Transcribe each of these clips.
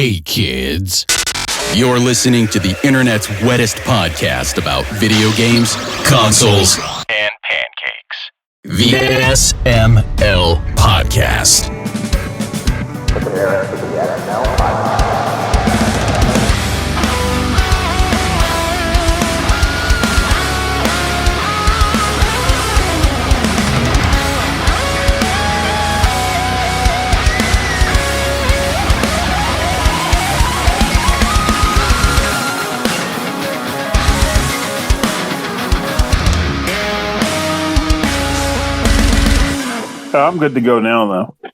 Hey kids, you're listening to the internet's wettest podcast about video games, consoles, and pancakes. The SML Podcast. Prepare for the SML Podcast. I'm good to go now, though.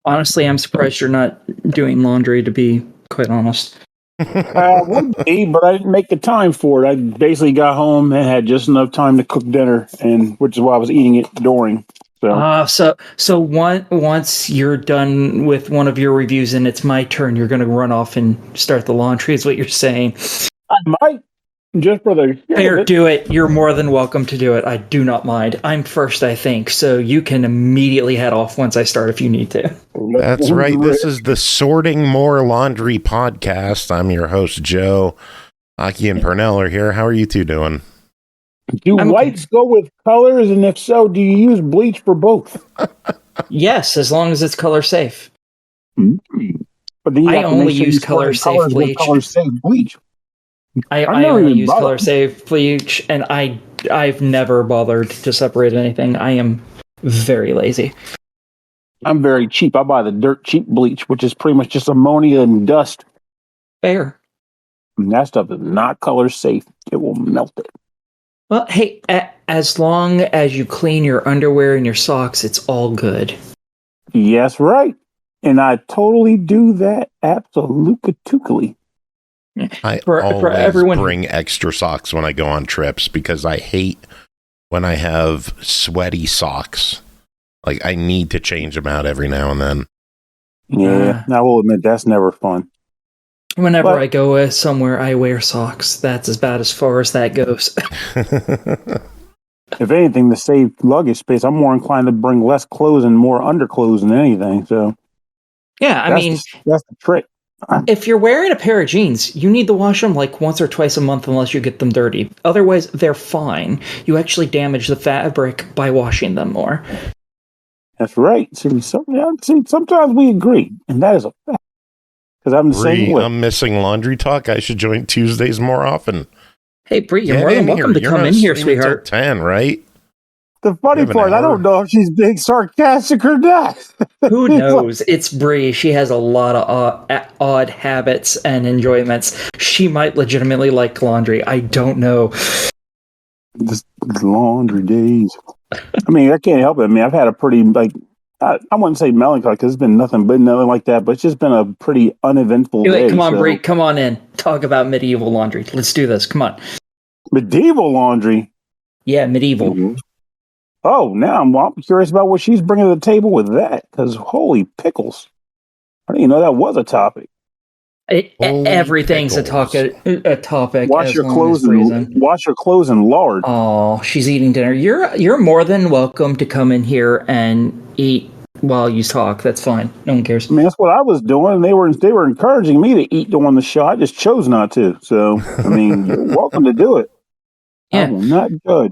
Honestly, I'm surprised you're not doing laundry, to be quite honest. Would be, but I didn't make the time for it. I basically got home and had just enough time to cook dinner, and which is why I was eating it during. So once you're done with one of your reviews and it's my turn, you're going to run off and start the laundry, is what you're saying. I might. Just for the Fair, do it. You're more than welcome to do it. I do not mind. I'm first, I think, so you can immediately head off once I start if you need to. That's right. This is the Sorting More Laundry podcast. I'm your host, Joe. Aki and Pernell are here. How are you two doing? Do whites go with colors? And if so, do you use bleach for both? Yes, as long as it's color safe. Mm-hmm. But then I only use color safe bleach. I only use color safe bleach, and I've never bothered to separate anything. I am very lazy. I'm very cheap. I buy the dirt cheap bleach, which is pretty much just ammonia and dust. Fair. And that stuff is not color safe. It will melt it. Well, hey, as long as you clean your underwear and your socks, it's all good. Yes, right. And I totally do that absolutely. I always bring extra socks when I go on trips because I hate when I have sweaty socks. Like, I need to change them out every now and then. Yeah, I will admit that's never fun. Whenever I go somewhere, I wear socks. That's as bad as far as that goes. If anything, to save luggage space, I'm more inclined to bring less clothes and more underclothes than anything. So, yeah, that's the trick. If you're wearing a pair of jeans, you need to wash them like once or twice a month unless you get them dirty. Otherwise, they're fine. You actually damage the fabric by washing them more. That's right. Sometimes we agree, and that is a fact. Because I'm the same way. I'm missing laundry talk. I should join Tuesdays more often. Hey, Bree, you're more than welcome to come in here, sweetheart. 10, right? The funny part, I don't know if she's being sarcastic or not. Who knows? It's Bree. She has a lot of odd habits and enjoyments. She might legitimately like laundry. I don't know. This laundry days. I mean, I can't help it. I mean, I've had a pretty, I wouldn't say melancholy because it's been nothing like that, but it's just been a pretty uneventful day. Come on, Bree. Come on in. Talk about medieval laundry. Let's do this. Come on. Medieval laundry? Yeah, medieval. Mm-hmm. Oh, now I'm curious about what she's bringing to the table with that, because holy pickles. I didn't even know that was a topic. Everything's pickles. a topic. Wash your clothes and lard. Oh, she's eating dinner. You're more than welcome to come in here and eat while you talk. That's fine. No one cares. I mean, that's what I was doing. They were encouraging me to eat during the show. I just chose not to. So, I mean, you're welcome to do it. Yeah. I will not judge.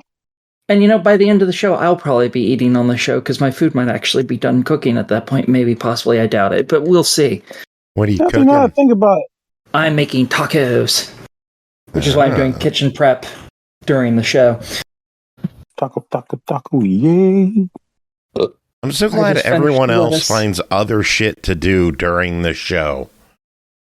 And, by the end of the show, I'll probably be eating on the show because my food might actually be done cooking at that point. Maybe, possibly, I doubt it, but we'll see. What are you cooking? Think about it. I'm making tacos, which is why I'm doing kitchen prep during the show. Taco, yay. I'm so glad everyone else finds other shit to do during the show.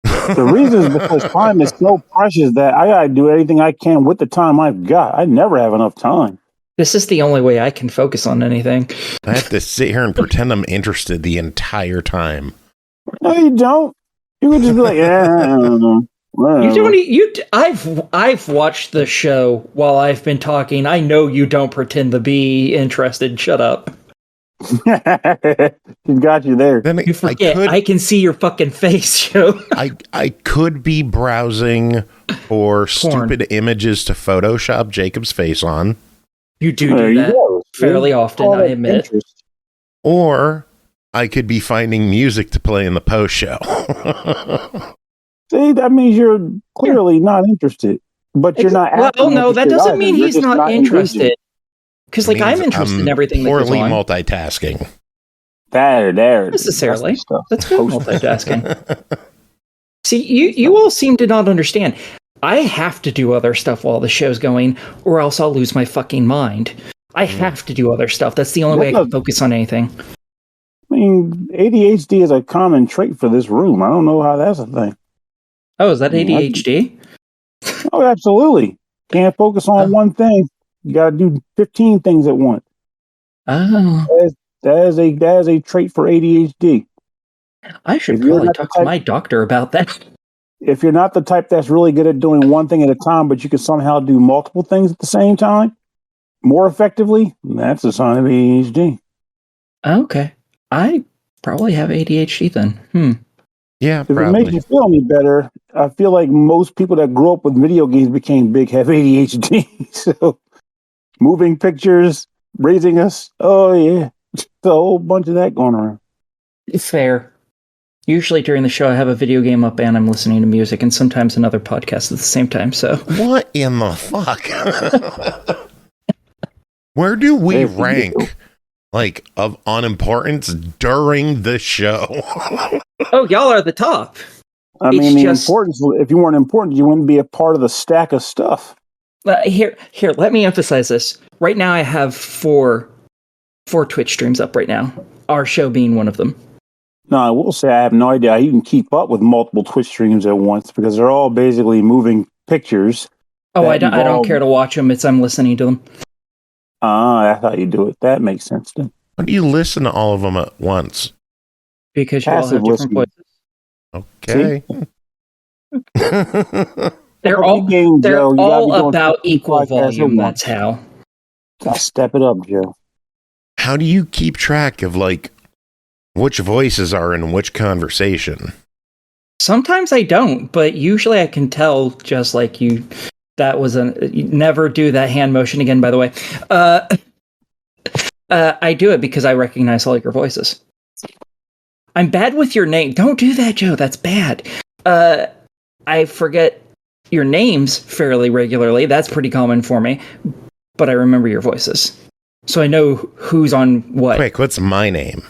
The reason is because time is so precious that I gotta do anything I can with the time I've got. I never have enough time. This is the only way I can focus on anything. I have to sit here and pretend I'm interested the entire time. No, you don't. You would just be like, I don't know. I've watched the show while I've been talking. I know you don't pretend to be interested. Shut up. She's got you there. Then you forget. I can see your fucking face, Joe. I could be browsing for stupid images to Photoshop Jacob's face on. You do that fairly often, I admit. Or I could be finding music to play in the post show. See, that means you're clearly not interested. But you're not Well, no, that doesn't mean he's not interested. Because, like, I'm interested in everything that goes on. Poorly multitasking. There. Necessarily. That's good multitasking. See, you all seem to not understand. I have to do other stuff while the show's going, or else I'll lose my fucking mind. I have to do other stuff. That's the only way I can focus on anything. I mean, ADHD is a common trait for this room. I don't know how that's a thing. Oh, is that ADHD? Oh, absolutely. Can't focus on one thing. You got to do 15 things at once. Oh. That is a trait for ADHD. I should probably talk to my doctor about that. If you're not the type that's really good at doing one thing at a time, but you can somehow do multiple things at the same time more effectively, that's a sign of ADHD. Okay. I probably have ADHD then. Yeah, if it makes you feel any better, I feel like most people that grew up with video games became big, have ADHD. So moving pictures, raising us, oh yeah, it's a whole bunch of that going around. Fair. Usually during the show, I have a video game up and I'm listening to music, and sometimes another podcast at the same time. So what in the fuck? Where do we rank, like, on importance during the show? Oh, y'all are the top. I mean, importance. If you weren't important, you wouldn't be a part of the stack of stuff. Here. Let me emphasize this. Right now, I have four Twitch streams up right now. Our show being one of them. No, I will say I have no idea how you can keep up with multiple Twitch streams at once, because they're all basically moving pictures. Oh, I don't care to watch them. I'm listening to them. That's how you do it. That makes sense then. Why do you listen to all of them at once? Because you all have different voices. Okay. They're all about equal volume. That's how. Gotta step it up, Joe. How do you keep track of, like, which voices are in which conversation? Sometimes I don't, but usually I can tell, just like you. That was you never do that hand motion again, by the way. I do it because I recognize all your voices. I'm bad with your name. Don't do that, Joe. That's bad. I forget your names fairly regularly. That's pretty common for me. But I remember your voices. So I know who's on what. Quick, what's my name?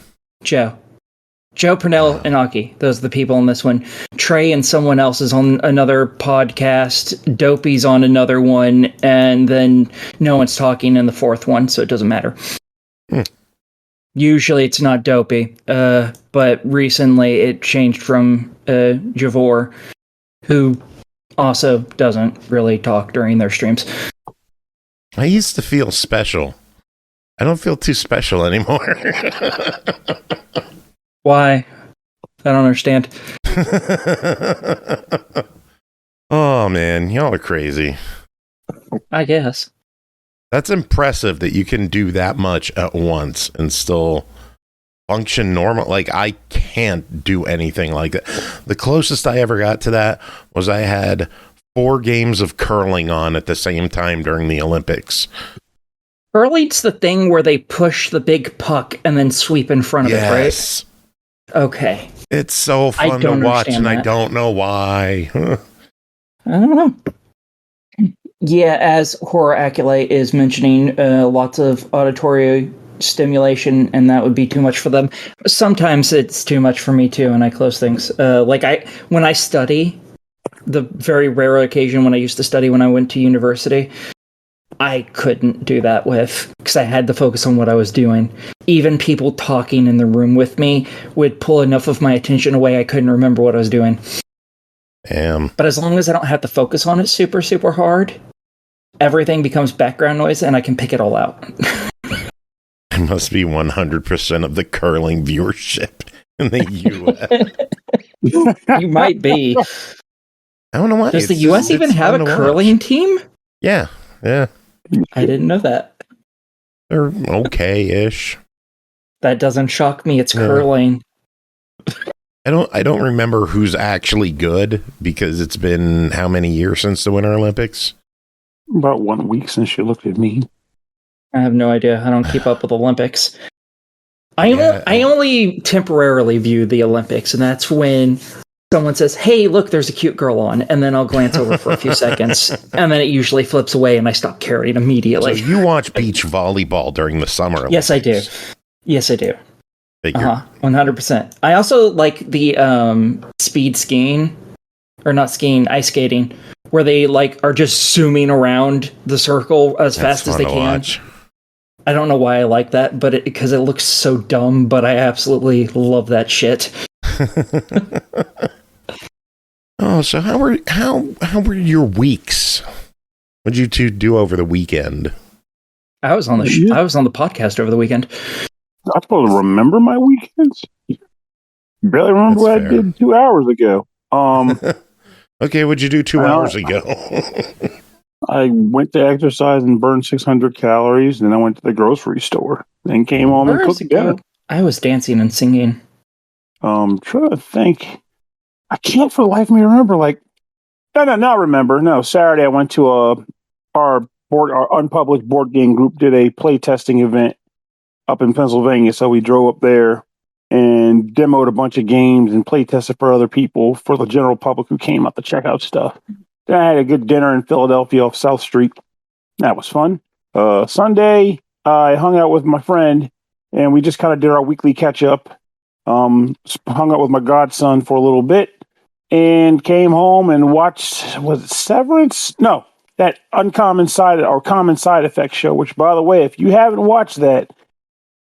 Joe, Pernell, and Aki. Those are the people on this one. Trey and someone else is on another podcast. Dopey's on another one. And then no one's talking in the fourth one, so it doesn't matter. Usually it's not Dopey. But recently it changed from Javor, who also doesn't really talk during their streams. I used to feel special. I don't feel too special anymore. Why? I don't understand. Oh, man. Y'all are crazy. I guess. That's impressive that you can do that much at once and still function normal. Like, I can't do anything like that. The closest I ever got to that was I had 4 games of curling on at the same time during the Olympics. Curling's the thing where they push the big puck and then sweep in front of it, right? Okay. It's so fun to watch, and I don't know why. I don't know. Yeah, as Horror Acolyte is mentioning, lots of auditory stimulation, and that would be too much for them. Sometimes it's too much for me, too, and I close things. When I study, the very rare occasion when I used to study when I went to university, I couldn't do that because I had to focus on what I was doing. Even people talking in the room with me would pull enough of my attention away I couldn't remember what I was doing. Damn. But as long as I don't have to focus on it super, super hard, everything becomes background noise and I can pick it all out. It must be 100% of the curling viewership in the U.S. You might be. I don't know why. Does the U.S. even have a curling team? Yeah. I didn't know that. They're okay-ish. That doesn't shock me. It's curling. I don't remember who's actually good, because it's been how many years since the Winter Olympics? About 1 week since you looked at me. I have no idea. I don't keep up with Olympics. I only temporarily view the Olympics, and that's when someone says, "Hey, look, there's a cute girl on," and then I'll glance over for a few seconds, and then it usually flips away, and I stop caring immediately. So you watch beach volleyball during the summer? Yes, I do. Yes, I do. 100%. I also like the speed skiing, or not skiing, ice skating, where they like are just zooming around the circle as fast as they can. Watch. I don't know why I like that, but because it looks so dumb, but I absolutely love that shit. Oh, so how were your weeks? What did you two do over the weekend? I was on the podcast over the weekend. I'm supposed to remember my weekends. Barely remember what I did 2 hours ago. Okay, what'd you do 2 hours ago? I went to exercise and burned 600 calories. Then I went to the grocery store. Then came home and cooked dinner. I was dancing and singing. Trying to think. I can't for the life of me remember. No, Saturday I went to our unpublished board game group did a play testing event up in Pennsylvania. So we drove up there and demoed a bunch of games and play tested for other people, for the general public who came up to check out stuff. Then I had a good dinner in Philadelphia off South Street. That was fun. Sunday, I hung out with my friend, and we just kind of did our weekly catch-up. Hung out with my godson for a little bit, and came home and watched, was it Severance? No, that Common Side Effects show, which, by the way, if you haven't watched that,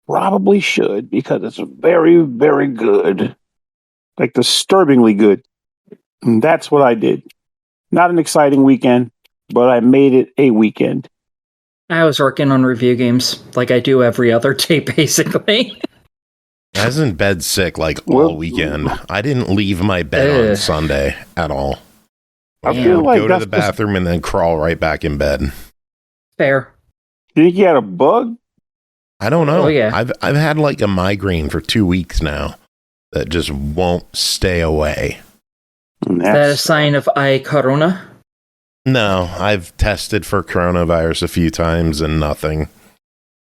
probably should, because it's very, very good. Like, disturbingly good. And that's what I did. Not an exciting weekend, but I made it a weekend. I was working on review games like I do every other day, basically. I was in bed sick all weekend. I didn't leave my bed on Sunday at all. I feel like go to the bathroom and then crawl right back in bed. Fair. Do you think you had a bug? I don't know. Oh, yeah. I've had like a migraine for 2 weeks now that just won't stay away. Is that a sign of corona? No, I've tested for coronavirus a few times and nothing.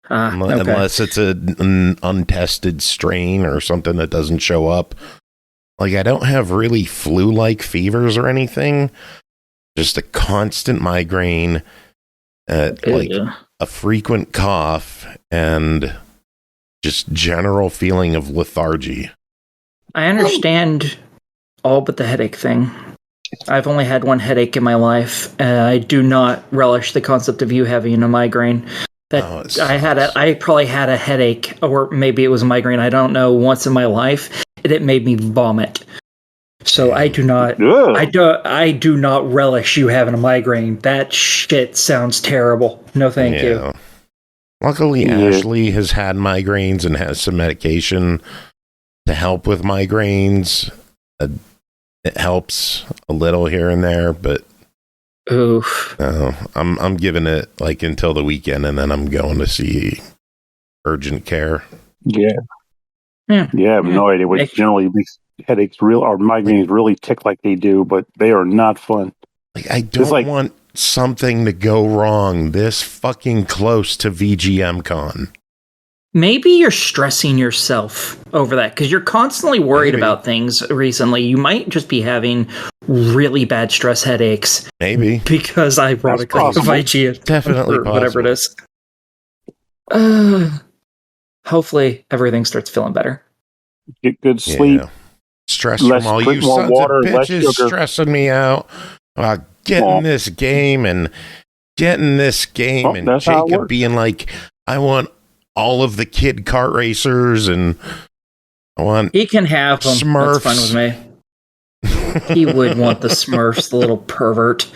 Okay. Unless it's an untested strain or something that doesn't show up. Like, I don't have really flu-like fevers or anything. Just a constant migraine, a frequent cough, and just general feeling of lethargy. I understand all but the headache thing. I've only had one headache in my life. I do not relish the concept of you having a migraine. I probably had a headache, or maybe it was a migraine, I don't know, once in my life, and it made me vomit. So I do not relish you having a migraine. That shit sounds terrible. No thank you. Luckily, Ashley has had migraines and has some medication to help with migraines. It helps a little here and there, but oof. I'm giving it like until the weekend, and then I'm going to see urgent care. Yeah. I have no idea what generally makes headaches or migraines really tick like they do, but they are not fun. Like, I don't want something to go wrong this fucking close to VGM Con. Maybe you're stressing yourself over that because you're constantly worried about things recently. You might just be having really bad stress headaches. Maybe. Because ironically, of IGN. Definitely or whatever it is. Hopefully, everything starts feeling better. Get good sleep. Yeah. Stress from all you sons of bitches stressing me out about getting this game and Jacob being like, I want all of the kid kart racers and I want he can have them. Smurfs. That's fine with me. He would want the Smurfs, the little pervert.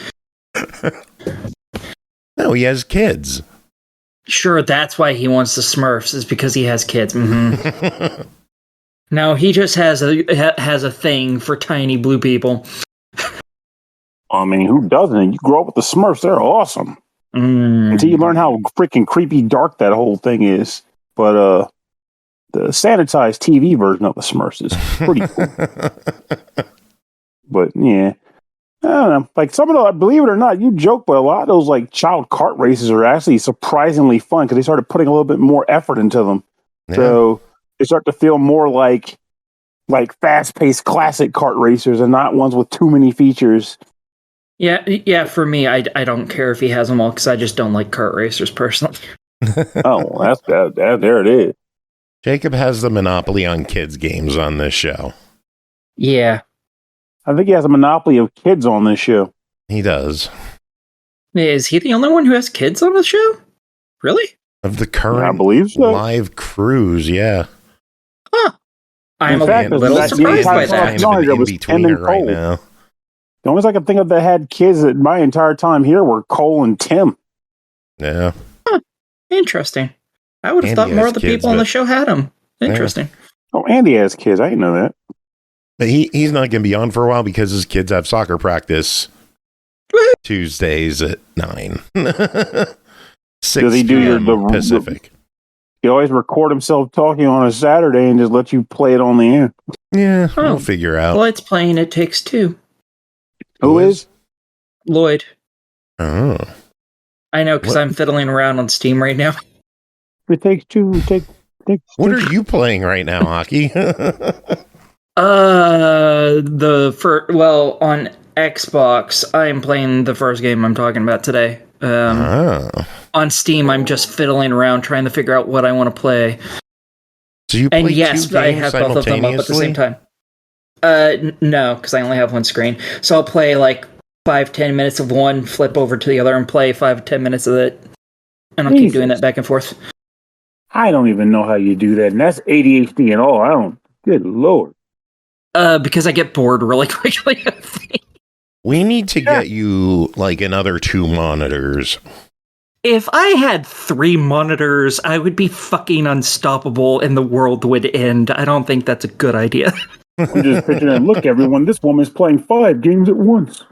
No, he has kids. Sure, that's why he wants the Smurfs, is because he has kids. Mm-hmm. No, he just has a thing for tiny blue people. I mean, who doesn't? You grow up with the Smurfs; they're awesome. Until you learn how freaking creepy dark that whole thing is. But the sanitized TV version of the Smurfs is pretty cool. But yeah, I don't know. Like some of the, believe it or not, you joke, but a lot of those like child kart races are actually surprisingly fun because they started putting a little bit more effort into them. Yeah. So they start to feel more like like fast-paced classic kart racers and not ones with too many features. Yeah. For me, I don't care if he has them all because I just don't like kart racers personally. Oh, that's that. There it is. Jacob has the monopoly on kids' games on this show. Yeah. I think he has a monopoly of kids on this show. He does. Is he the only one who has kids on the show? Really? Of the current I believe so. live crews, yeah. Huh. I'm a little that surprised by that. Kind of an in-betweener right now. The only I can think of that had kids that my entire time here were Cole and Tim. Yeah. Huh. Interesting. I would have thought more of the people on the show had them. Interesting. Yeah. Oh, Andy has kids. I didn't know that. But he's not going to be on for a while because his kids have soccer practice Tuesdays at 9. 6 Does he do the Pacific? He always record himself talking on a Saturday and just let you play it on the air. Yeah, we'll figure out. Lloyd's playing It Takes Two. Who is? Lloyd. Oh. I know, because I'm fiddling around on Steam right now. It Takes Two. What are you playing right now, Hockey? On Xbox, I'm playing the first game I'm talking about today. On Steam, I'm just fiddling around trying to figure out what I want to play. So you play two games I have both of them up at the same time. No, because I only have one screen. So I'll play like 5-10 minutes of one, flip over to the other, and play 5-10 minutes of it. And I'll keep doing that back and forth. I don't even know how you do that. And that's ADHD and all. I don't. Good Lord. Because I get bored really quickly. We need to get you like another 2 monitors. If I had 3 monitors, I would be fucking unstoppable and the world would end. I don't think that's a good idea. I'm just picturing, look, everyone, this woman's playing 5 games at once.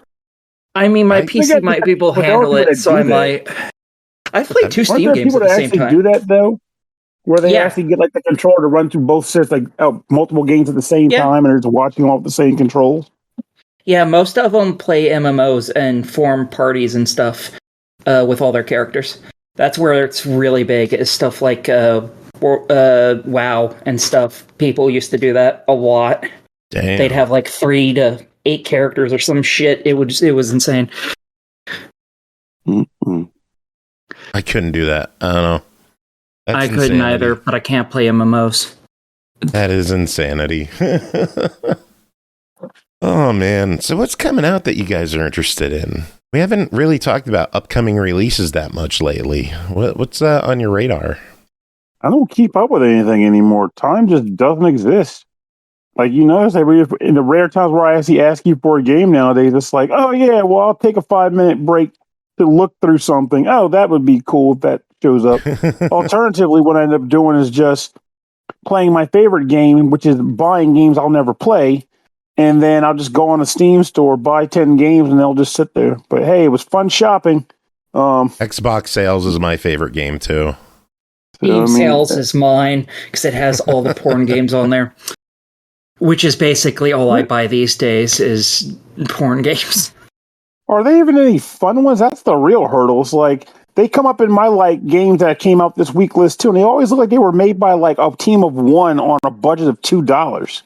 I mean, my PC might be able to handle it, so I might. I've played 2 Steam games at the same time. Do that, though? Where they actually get like the controller to run through both sets, like multiple games at the same time, and they're just watching all the same controls. Yeah, most of them play MMOs and form parties and stuff with all their characters. That's where it's really big. Is stuff like WoW and stuff. People used to do that a lot. Damn. They'd have like 3 to 8 characters or some shit. It was insane. Mm-hmm. I couldn't do that. I don't know. That's I couldn't either, but I can't play MMOs. That is insanity. Oh, man. So what's coming out that you guys are interested in? We haven't really talked about upcoming releases that much lately. What's on your radar? I don't keep up with anything anymore. Time just doesn't exist. Like, you notice, in the rare times where I actually ask you for a game nowadays, it's like, oh, yeah, well, I'll take a 5-minute break to look through something. Oh, that would be cool if that shows up. Alternatively, what I end up doing is just playing my favorite game, which is buying games I'll never play. And then I'll just go on the Steam store, buy 10 games, and they'll just sit there. But hey, it was fun shopping. Xbox Sales is my favorite game, too. Steam Sales is mine, because it has all the porn games on there. Which is basically all I buy these days, is porn games. Are there even any fun ones? That's the real hurdle. It's like, they come up in my games that came out this week list, too, and they always look like they were made by a team of 1 on a budget of $2.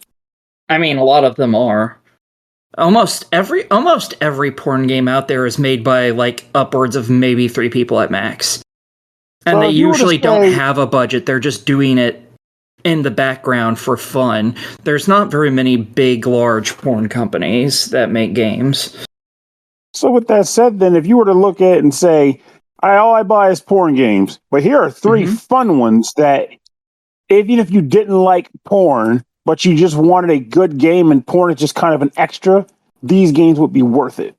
I mean, a lot of them are. Almost every porn game out there is made by upwards of maybe 3 people at max. And they usually don't have a budget. They're just doing it in the background for fun. There's not very many big, large porn companies that make games. So with that said, then, if you were to look at it and say, all I buy is porn games, but here are 3 fun ones that, even if you didn't like porn, but you just wanted a good game and porn is just kind of an extra, these games would be worth it.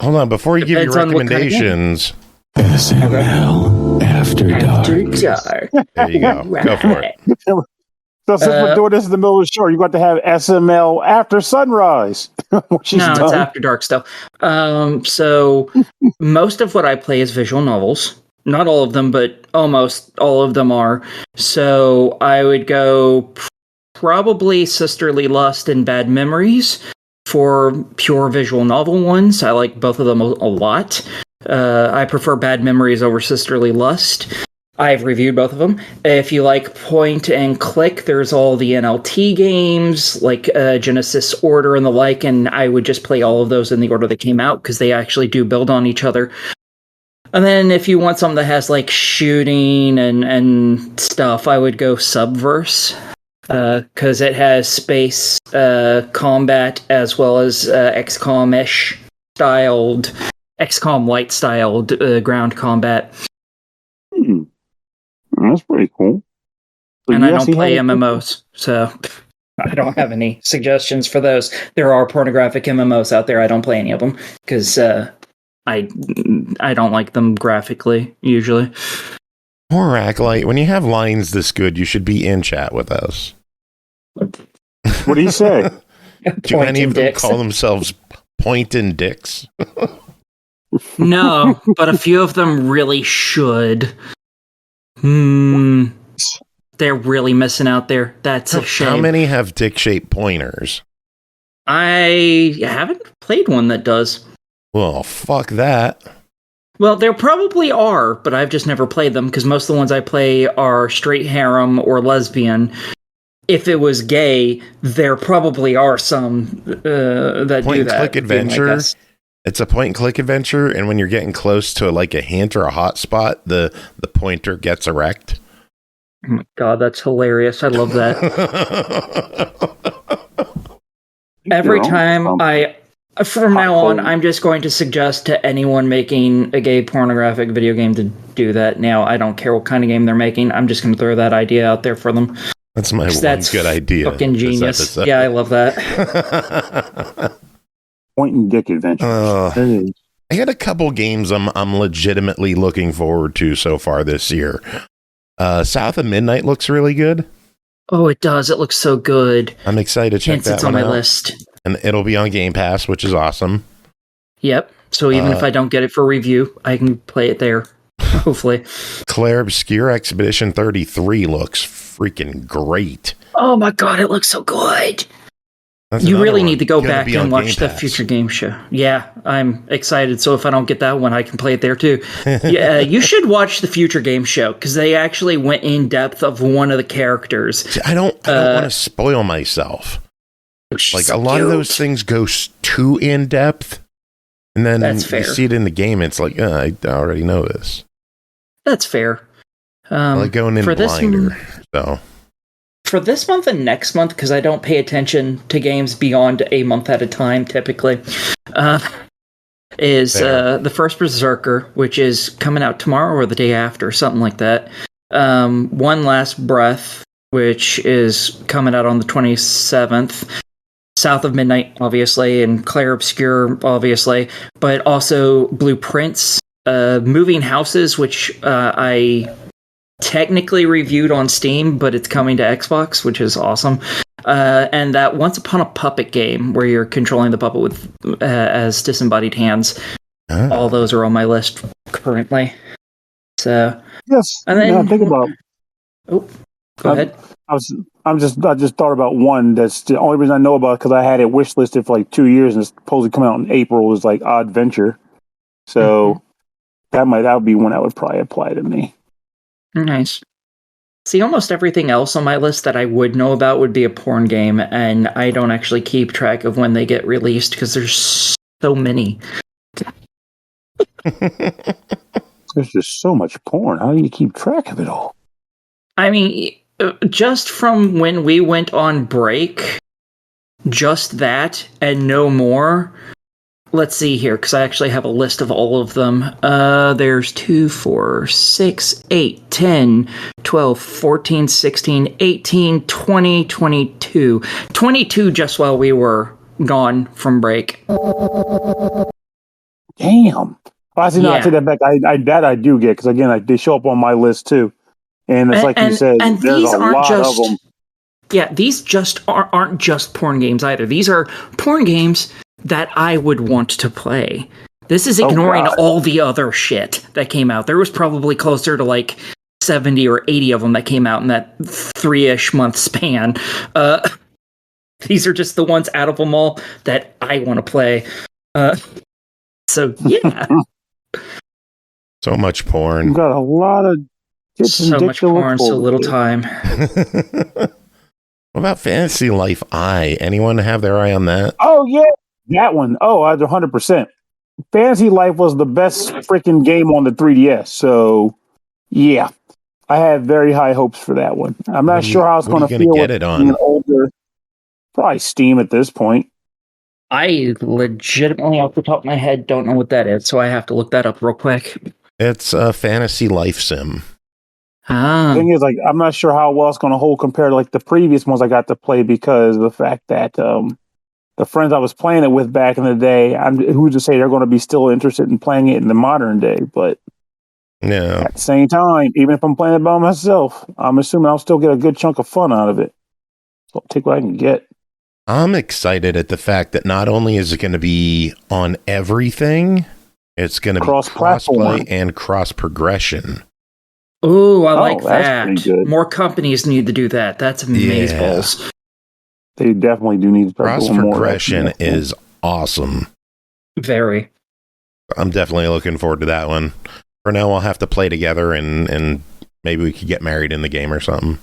Hold on, before you give your recommendations. SML After Dark. There you go. Go for it. So since we're doing this in the middle of the show, you got to have SML After Sunrise. It's After Dark stuff. So most of what I play is visual novels. Not all of them, but almost all of them are. So I would go probably Sisterly Lust and Bad Memories for pure visual novel ones. I like both of them a lot. I prefer Bad Memories over Sisterly Lust. I've reviewed both of them. If you like point and click, there's all the NLT games, like Genesis Order and the like, and I would just play all of those in the order they came out, because they actually do build on each other. And then if you want something that has like shooting and stuff, I would go Subverse, because it has space combat as well as XCOM-ish styled, XCOM light styled ground combat. That's pretty cool. But and I don't play MMOs, so I don't have any suggestions for those. There are pornographic MMOs out there. I don't play any of them because I don't like them graphically, usually. Poor Acolyte, when you have lines this good, you should be in chat with us. What do you say? Do any of them call themselves Pointin' Dicks? No, but a few of them really should. They're really missing out there. That's a shame. How many have dick-shaped pointers? I haven't played one that does. Well, fuck that. Well, there probably are, but I've just never played them, because most of the ones I play are straight harem or lesbian. If it was gay, there probably are some that do that. Point-and-click adventure. It's a point-and-click adventure, and when you're getting close to like a hint or a hot spot, the pointer gets erect. Oh my god, that's hilarious. I love that. Every time from now on, I'm just going to suggest to anyone making a gay pornographic video game to do that. Now, I don't care what kind of game they're making. I'm just going to throw that idea out there for them. That's my one good idea. Fucking genius. Yeah, I love that. Point and dick adventure. I got a couple games I'm legitimately looking forward to so far this year. South of Midnight looks really good. Oh, it does. It looks so good. I'm excited to check that one out. It's on my list. And it'll be on Game Pass, which is awesome. Yep. So even if I don't get it for review, I can play it there. Hopefully. Claire Obscure Expedition 33 looks freaking great. Oh my god, it looks so good. You really need to go back and watch the Future Game Show. Yeah, I'm excited. So if I don't get that one, I can play it there too. Yeah, you should watch the Future Game Show, because they actually went in depth of one of the characters. See, I don't want to spoil myself. Like a lot of those things go too in depth, and then you see it in the game. It's like, I already know this. That's fair. Like going in blinder. So. For this month and next month, because I don't pay attention to games beyond a month at a time, typically, is the first Berserker, which is coming out tomorrow or the day after, something like that. One Last Breath, which is coming out on the 27th. South of Midnight, obviously, and Claire Obscure, obviously, but also Blueprints, Moving Houses, which I technically reviewed on Steam, but it's coming to Xbox, which is awesome. And that Once Upon a Puppet game, where you're controlling the puppet with as disembodied hands. All those are on my list currently. So yes, and then think about. Oh, go ahead. I just thought about one that's the only reason I know about, because I had it wish listed for like 2 years and it's supposed to come out in April. Was like Odd Venture, so that would be one that would probably apply to me. Nice. See, almost everything else on my list that I would know about would be a porn game, and I don't actually keep track of when they get released because there's so many. There's just so much porn. How do you keep track of it all? I mean, just from when we went on break, just that and no more. Let's see here, because I actually have a list of all of them. There's 2, 4, 6, 8, 10, 12, 14, 16, 18, 20, 22. 22 just while we were gone from break. Damn. I take that back. I do get, because again, they show up on my list too. And it's like you said, there's a lot of them. Yeah, these just aren't just porn games either. These are porn games that I would want to play. This is ignoring all the other shit that came out. There was probably closer to like 70 or 80 of them that came out in that 3-ish month span. These are just the ones out of them all that I want to play. So, yeah. So much porn. We've got a lot of So much porn, so little time. What about Fantasy Life I? Anyone have their eye on that? Oh, yeah. That one. Oh, 100%. Fantasy Life was the best freaking game on the 3DS. So, yeah. I have very high hopes for that one. I'm not sure how it's going to feel get it on. Older. Probably Steam at this point. I legitimately, off the top of my head, don't know what that is, so I have to look that up real quick. It's a fantasy life sim. The thing is, like, I'm not sure how well it's going to hold compared to like the previous ones I got to play because of the fact that the friends I was playing it with back in the day, who's to say they're going to be still interested in playing it in the modern day? But yeah, at the same time, even if I'm playing it by myself, I'm assuming I'll still get a good chunk of fun out of it. So I'll take what I can get. I'm excited at the fact that not only is it going to be on everything, it's going to be cross-play and cross-progression. Ooh, I like that. More companies need to do that. That's amazeballs. Yeah. They definitely do need to start doing more. Cross-progression is awesome. Very. I'm definitely looking forward to that one. For now, we'll have to play together and maybe we could get married in the game or something.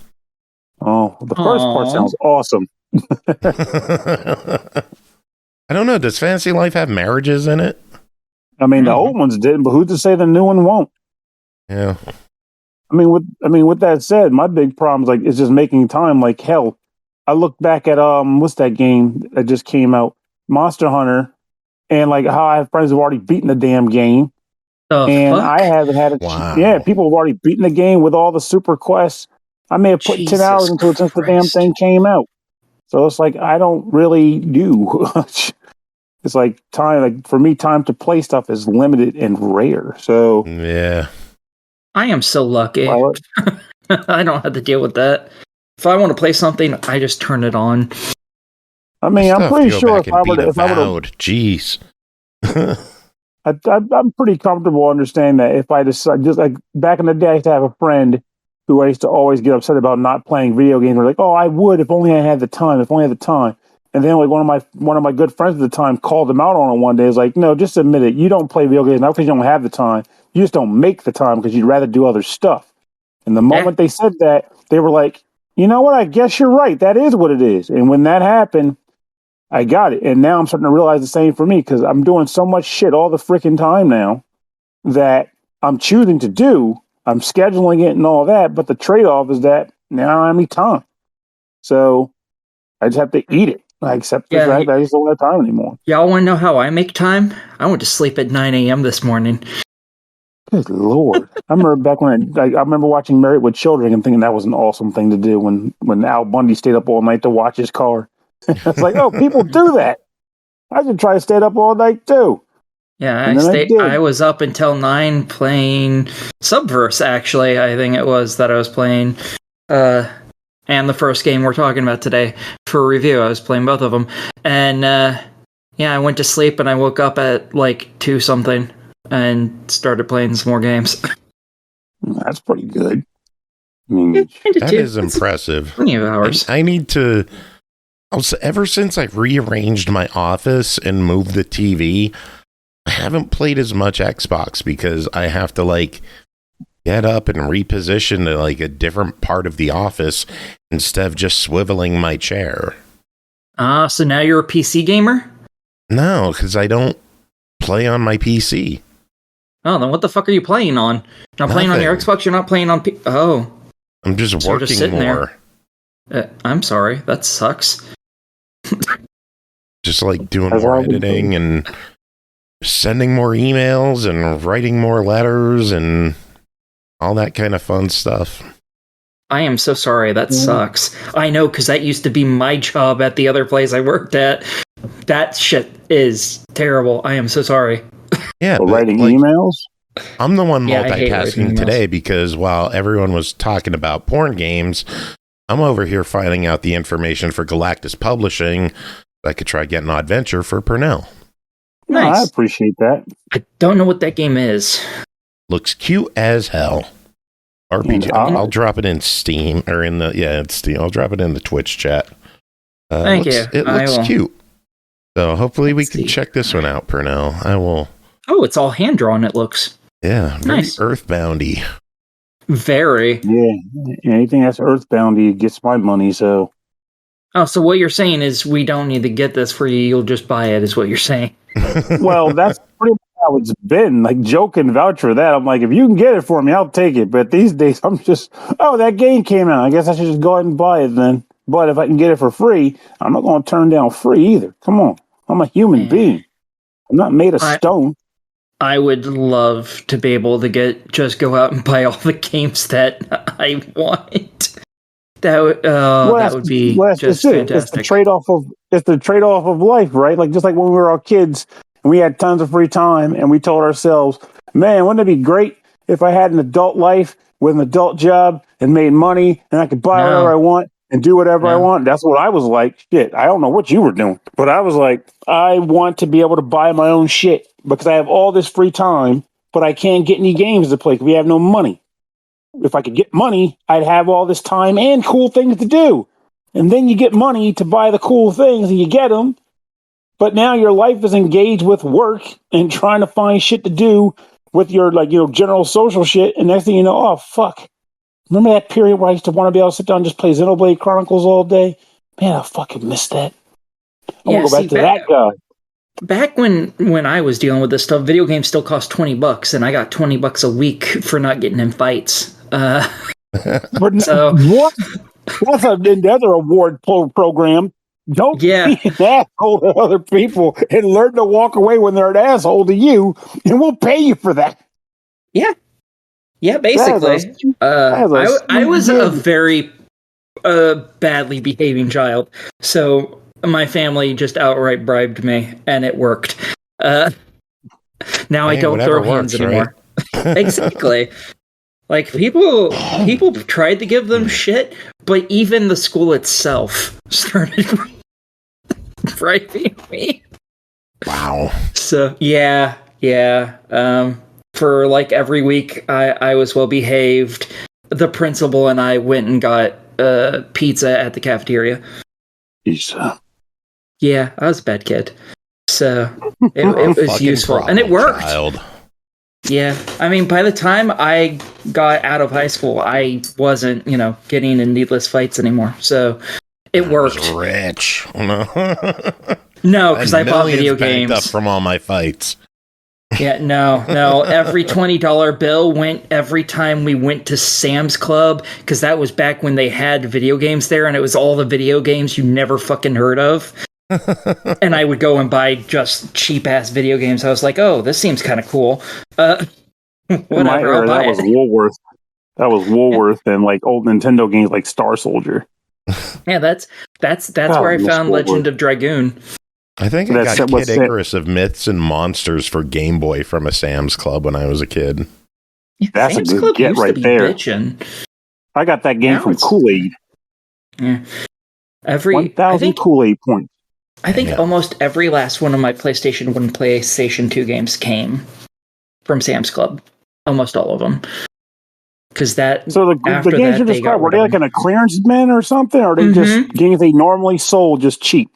Oh, the first part sounds awesome. I don't know. Does Fantasy Life have marriages in it? I mean, the old ones didn't, but who's to say the new one won't? Yeah. I mean, with that said, my big problem is like it's just making time. Like hell, I look back at what's that game that just came out, Monster Hunter, and like how I have friends who've already beaten the damn game, I haven't had it. Wow. Yeah, people have already beaten the game with all the super quests. I may have put 10 hours into it since the damn thing came out. So it's like I don't really do much. It's like time, like for me, time to play stuff is limited and rare. So yeah, I am so lucky. I don't have to deal with that. If I want to play something, I just turn it on. I mean, I'm pretty sure if I were to, jeez, I'm pretty comfortable understanding that if I decide, just like back in the day, I used to have a friend who I used to always get upset about not playing video games. We're like, oh, I would if only I had the time. If only I had the time. And then like one of my good friends at the time called him out on it one day. It's like, no, just admit it. You don't play video games not because you don't have the time. You just don't make the time because you'd rather do other stuff. And the moment they said that, they were like, you know what? I guess you're right. That is what it is. And when that happened, I got it. And now I'm starting to realize the same for me because I'm doing so much shit all the freaking time now that I'm choosing to do. I'm scheduling it and all that. But the trade-off is that now I don't have any time. So I just have to eat it. I accept the fact that I just don't have time anymore. Y'all want to know how I make time? I went to sleep at 9 a.m. this morning. Good Lord. I remember back when I remember watching Married with Children and thinking that was an awesome thing to do when Al Bundy stayed up all night to watch his car. It's like, oh, people do that. I should try to stay up all night too. Yeah, I was up until 9 playing Subverse, actually. I think it was that I was playing. And the first game we're talking about today for review. I was playing both of them. And I went to sleep and I woke up at like 2 something and started playing some more games. That's pretty good. I mean, that is impressive. 20 hours. I need to... ever since I rearranged my office and moved the TV, I haven't played as much Xbox because I have to like get up and reposition to like a different part of the office instead of just swiveling my chair. So now you're a PC gamer? No, because I don't play on my PC. Oh, then what the fuck are you playing on? You're not playing on your Xbox? You're not playing on I'm just working more. I'm sorry, that sucks. Just like doing more editing and sending more emails and writing more letters and all that kind of fun stuff. I am so sorry. That sucks. I know, because that used to be my job at the other place I worked at. That shit is terrible. I am so sorry. Yeah, writing emails? I'm the one multitasking today because while everyone was talking about porn games, I'm over here finding out the information for Galactus Publishing. I could try getting an adventure for Pernell. Nice. I appreciate that. I don't know what that game is. Looks cute as hell. RPG. I'll drop it in Steam or in the it's Steam. I'll drop it in the Twitch chat. Thank you. It looks cute. So hopefully we can check this one out, Pernell. I will. Oh, it's all hand drawn. It looks. Yeah, very nice. Earthboundy. Very. Yeah, anything that's Earthbound gets my money. So. Oh, so what you're saying is we don't need to get this for you. You'll just buy it, is what you're saying. Well, that's pretty much how it's been. Like, Joe can vouch for that. I'm like, if you can get it for me, I'll take it. But these days, I'm just, that game came out. I guess I should just go ahead and buy it then. But if I can get it for free, I'm not going to turn down free either. Come on. I'm a human being. I'm not made of stone. I would love to be able to just go out and buy all the games that I want. That would be just fantastic. It's the trade-off of life, right? Like, just like when we were all kids and we had tons of free time and we told ourselves, man, wouldn't it be great if I had an adult life with an adult job and made money and I could buy whatever I want and do whatever I want? That's what I was like. Shit, I don't know what you were doing, but I was like, I want to be able to buy my own shit because I have all this free time, but I can't get any games to play because we have no money. If I could get money, I'd have all this time and cool things to do. And then you get money to buy the cool things and you get them. But now your life is engaged with work and trying to find shit to do with your, general social shit. And next thing you know, oh, fuck. Remember that period where I used to want to be able to sit down and just play Xenoblade Chronicles all day? Man, I fucking miss that. I want to go back to that guy. Back when I was dealing with this stuff, video games still cost $20, and I got $20 a week for not getting in fights. So what? That's another award program. Don't be an asshole to other people and learn to walk away when they're an asshole to you, and we'll pay you for that. Yeah, basically. I was a very badly behaving child, so my family just outright bribed me, and it worked. Now I don't throw hands anymore. Right? Exactly. Like, people tried to give them shit, but even the school itself started bribing me. Wow. So, yeah. For like every week, I was well behaved. The principal and I went and got pizza at the cafeteria. Pizza. Yeah, I was a bad kid. So it was useful. And it worked. Child. Yeah. I mean, by the time I got out of high school, I wasn't, getting in needless fights anymore. So it worked. I was rich. No, because I bought video games. Up from all my fights. Yeah, no. Every $20 bill went every time we went to Sam's Club, because that was back when they had video games there, and it was all the video games you never fucking heard of. And I would go and buy just cheap-ass video games. I was like, oh, this seems kind of cool. Whatever, I'll buy that was Woolworth. That was Woolworth and like old Nintendo games like Star Soldier. Yeah, that's where I found Legend of Dragoon. I think I got Kid Icarus of Myths and Monsters for Game Boy from a Sam's Club when I was a kid. Yeah, that's Sam's a good Club get right there. Bitchin'. I got that game from Kool-Aid. Yeah. 1,000 Kool-Aid points. I think almost every last one of my PlayStation 1 and PlayStation 2 games came from Sam's Club. Almost all of them. Because the games you described, were they like in a clearance bin or something? Or are they just games they normally sold just cheap?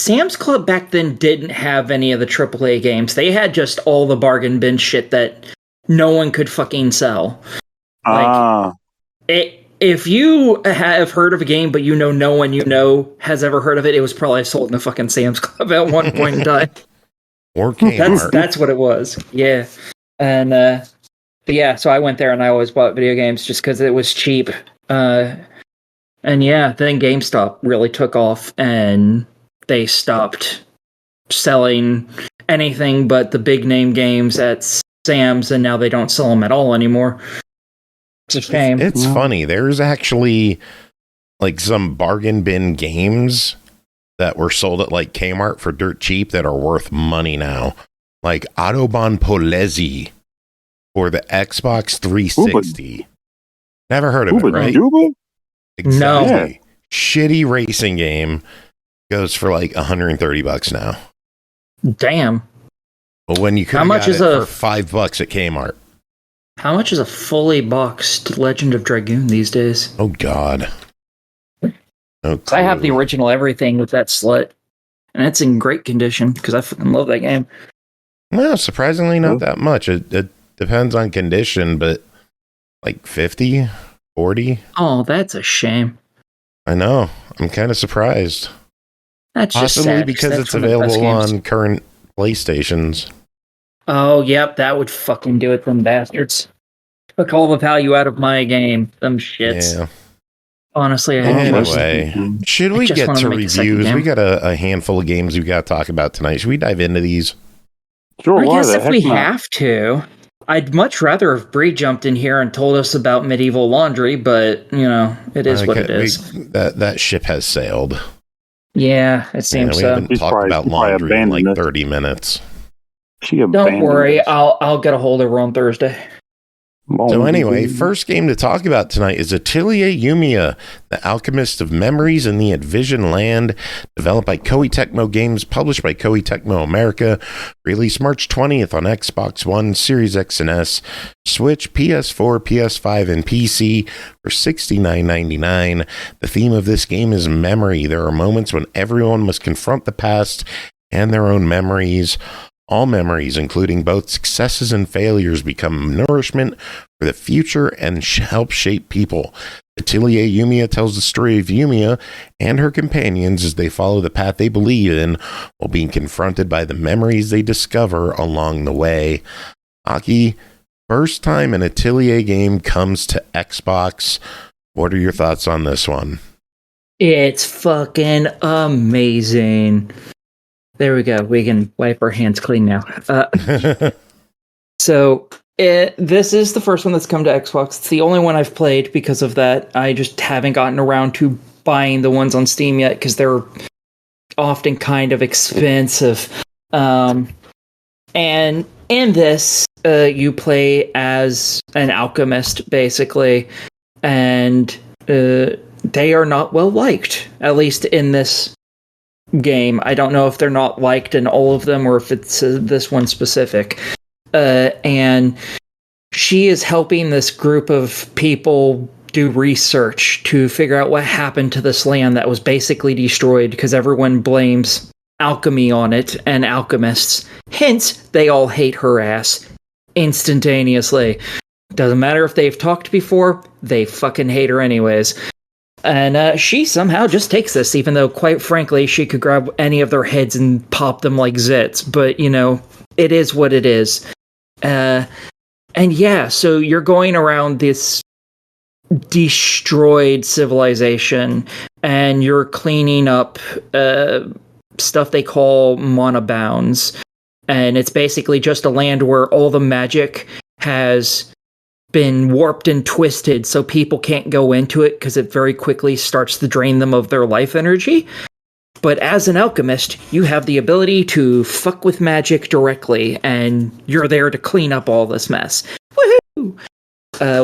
Sam's Club back then didn't have any of the AAA games. They had just all the bargain bin shit that no one could fucking sell. If you have heard of a game, but no one has ever heard of it, it was probably sold in a fucking Sam's Club at one point in time. Or Kmart. That's what it was. Yeah. And, but yeah, so I went there and I always bought video games just because it was cheap. And yeah, then GameStop really took off and they stopped selling anything but the big name games at Sam's, and now they don't sell them at all anymore. It's a shame. It's funny. There's actually like some bargain bin games that were sold at like Kmart for dirt cheap that are worth money now. Like Autobahn Polezi for the Xbox 360. Never heard of it, right? Exactly. No. Shitty racing game goes for like $130 now. Damn. But when you could have got it for $5 at Kmart. How much is a fully boxed Legend of Dragoon these days? Oh God. I have the original everything with that slut, and it's in great condition because I fucking love that game. No, surprisingly not that much. It depends on condition, but like 50, 40. Oh, that's a shame. I know. I'm kind of surprised. That's just possibly sad, because that's it's one of the best available games. on current PlayStations. Oh, yep, that would fucking do it, them bastards. Took all the value out of my game, them shits. Yeah. Honestly, I Anyway, should we get to reviews? We got a handful of games we got to talk about tonight. Should we dive into these? Sure, I guess if we not? have to. I'd much rather have Bree jumped in here and told us about Medieval Laundry, but, you know, it is what it is. That ship has sailed. Yeah, it seems we haven't talked about Laundry in like 30 minutes. Don't worry, I'll get a hold of her on Thursday. So anyway, first game to talk about tonight is Atelier Yumia, the Alchemist of Memories in the Envisioned Land, developed by TECMO Games, published by TECMO America, released March 20th on Xbox One, Series X and S, Switch, PS4, PS5, and PC for $69.99. The theme of this game is memory. There are moments when everyone must confront the past and their own memories. All memories, including both successes and failures, become nourishment for the future and help shape people. Atelier Yumia tells the story of Yumia and her companions as they follow the path they believe in while being confronted by the memories they discover along the way. Aki, first time an Atelier game comes to Xbox. What are your thoughts on this one? It's fucking amazing. There we go. We can wipe our hands clean now. So this is the first one that's come to Xbox. It's the only one I've played because of that. I just haven't gotten around to buying the ones on Steam yet because they're often kind of expensive. And in this, you play as an alchemist, basically. And they are not well liked, at least in this game. I don't know if they're not liked in all of them or if it's this one specific. And she is helping this group of people do research to figure out what happened to this land that was basically destroyed because everyone blames alchemy on it and alchemists. Hence, they all hate her ass instantaneously. Doesn't matter if they've talked before, they fucking hate her anyways. And she somehow just takes this, even though, quite frankly, she could grab any of their heads and pop them like zits. But, you know, it is what it is. And yeah, so you're going around this destroyed civilization, and you're cleaning up stuff they call monobounds. And it's basically just a land where all the magic has been warped and twisted so people can't go into it because it very quickly starts to drain them of their life energy. But as an alchemist, you have the ability to fuck with magic directly, and you're there to clean up all this mess. Woohoo!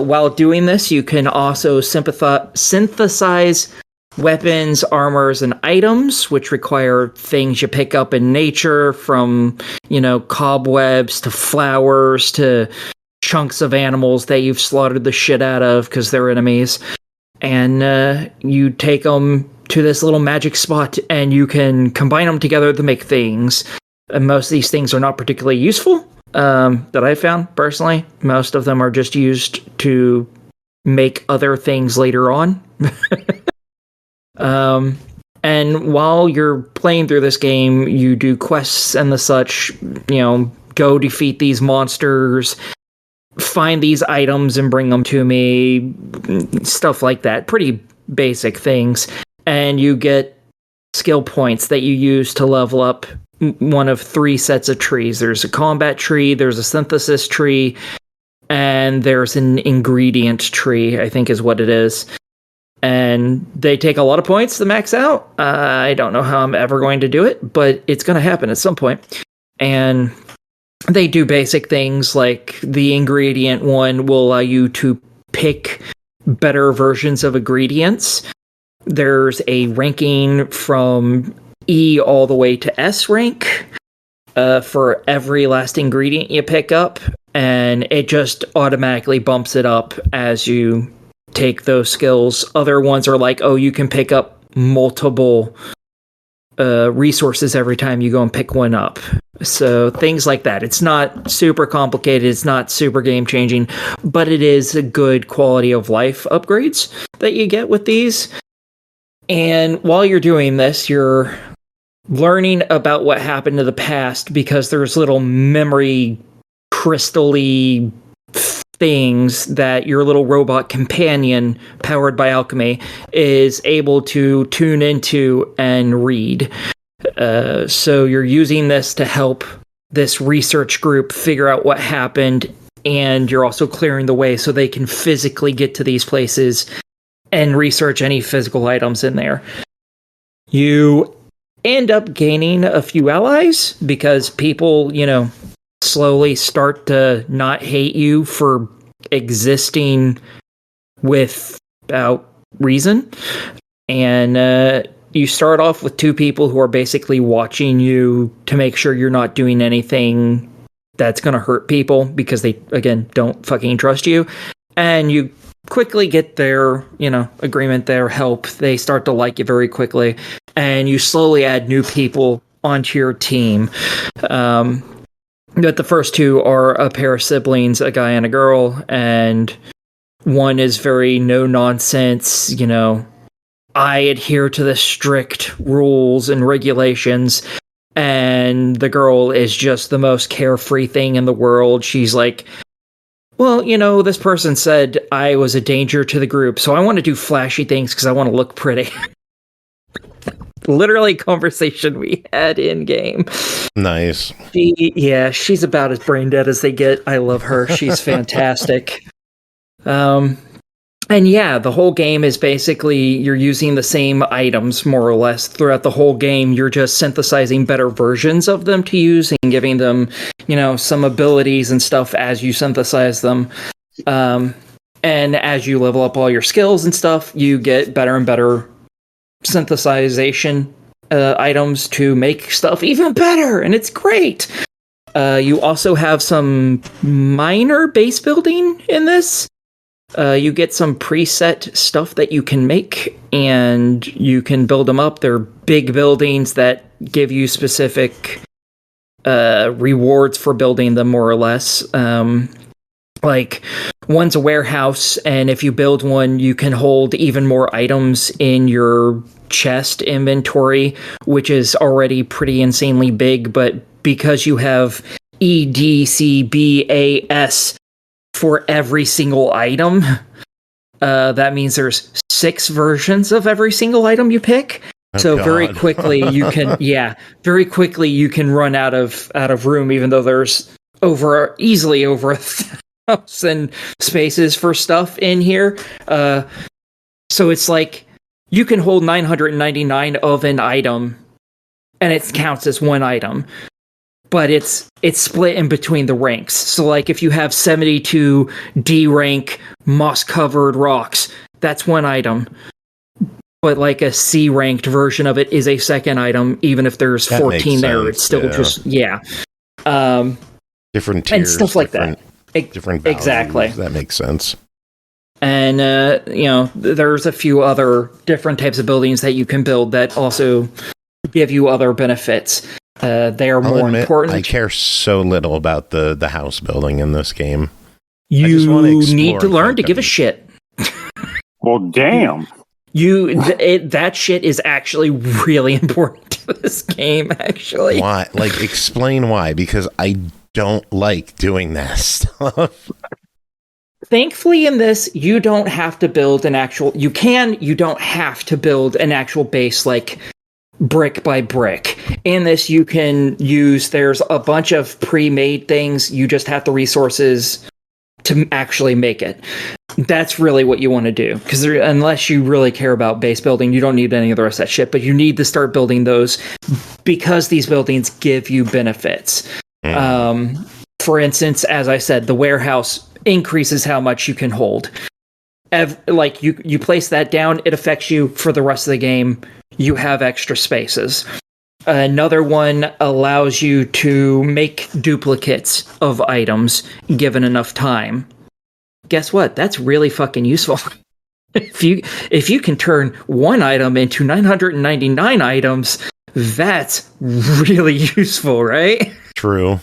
While doing this, you can also synthesize weapons, armors, and items, which require things you pick up in nature, from, you know, cobwebs to flowers to chunks of animals that you've slaughtered the shit out of because they're enemies. And you take them to this little magic spot and you can combine them together to make things. And most of these things are not particularly useful, that I found personally. Most of them are just used to make other things later on. And while you're playing through this game, you do quests and the such, you know, go defeat these monsters, find these items and bring them to me, stuff like that. Pretty basic things. And you get skill points that you use to level up one of 3 sets of trees. There's a combat tree, there's a synthesis tree, and there's an ingredient tree, I think is what it is. And they take a lot of points to max out. I don't know how I'm ever going to do it, but it's going to happen at some point. And they do basic things like the ingredient one will allow you to pick better versions of ingredients. There's a ranking from E all the way to S rank for every last ingredient you pick up, and it just automatically bumps it up as you take those skills. Other ones are like, oh, you can pick up multiple resources every time you go and pick one up. So things like that. It's not super complicated. It's not super game changing, but it is a good quality of life upgrades that you get with these. And while you're doing this, you're learning about what happened to the past because there's little memory crystal-y things that your little robot companion, powered by alchemy, is able to tune into and read. So you're using this to help this research group figure out what happened, and you're also clearing the way so they can physically get to these places and research any physical items in there. You end up gaining a few allies because people, slowly start to not hate you for existing without reason. And you start off with 2 people who are basically watching you to make sure you're not doing anything that's going to hurt people because they, again, don't fucking trust you. And you quickly get their, agreement, their help. They start to like you very quickly. And you slowly add new people onto your team. But the first 2 are a pair of siblings, a guy and a girl, and one is very no-nonsense, I adhere to the strict rules and regulations, and the girl is just the most carefree thing in the world. She's like, well, this person said I was a danger to the group, so I want to do flashy things because I want to look pretty. Literally conversation we had in game. Nice. She's about as brain dead as they get. I love her. She's fantastic. And the whole game is basically you're using the same items more or less throughout the whole game. You're just synthesizing better versions of them to use and giving them, some abilities and stuff as you synthesize them. And as you level up all your skills and stuff, you get better and better synthesization items to make stuff even better, and it's great. You also have some minor base building in this. You get some preset stuff that you can make, and you can build them up. They're big buildings that give you specific rewards for building them, more or less. Like, one's a warehouse, and if you build one, you can hold even more items in your chest inventory, which is already pretty insanely big, but because you have EDCBAS for every single item, that means there's 6 versions of every single item you pick. So God. Very quickly you can run out of room, even though there's easily over 1,000 spaces for stuff in here. So it's like you can hold 999 of an item, and it counts as one item. But it's split in between the ranks. So like if you have 72 D rank moss-covered rocks, that's one item. But like a C ranked version of it is a second item, even if there's 14 there. It's still just different tiers and stuff like that. Different values. Exactly. That makes sense. And there's a few other different types of buildings that you can build that also give you other benefits. They are more important. I care so little about the house building in this game. You need to learn to give a shit. Well, damn. That shit is actually really important to this game, actually. Why? Like, explain why, because I don't like doing that stuff. Thankfully, in this, you don't have to build an actual... You don't have to build an actual base, like, brick by brick. In this, you can use... There's a bunch of pre-made things. You just have the resources to actually make it. That's really what you want to do. Because unless you really care about base building, you don't need any of the rest of that shit. But you need to start building those because these buildings give you benefits. For instance, as I said, the warehouse increases how much you can hold. Like, you place that down, it affects you for the rest of the game. You have extra spaces. Another one allows you to make duplicates of items given enough time. Guess what? That's really fucking useful. If you can turn one item into 999 items, That's really useful, right? True.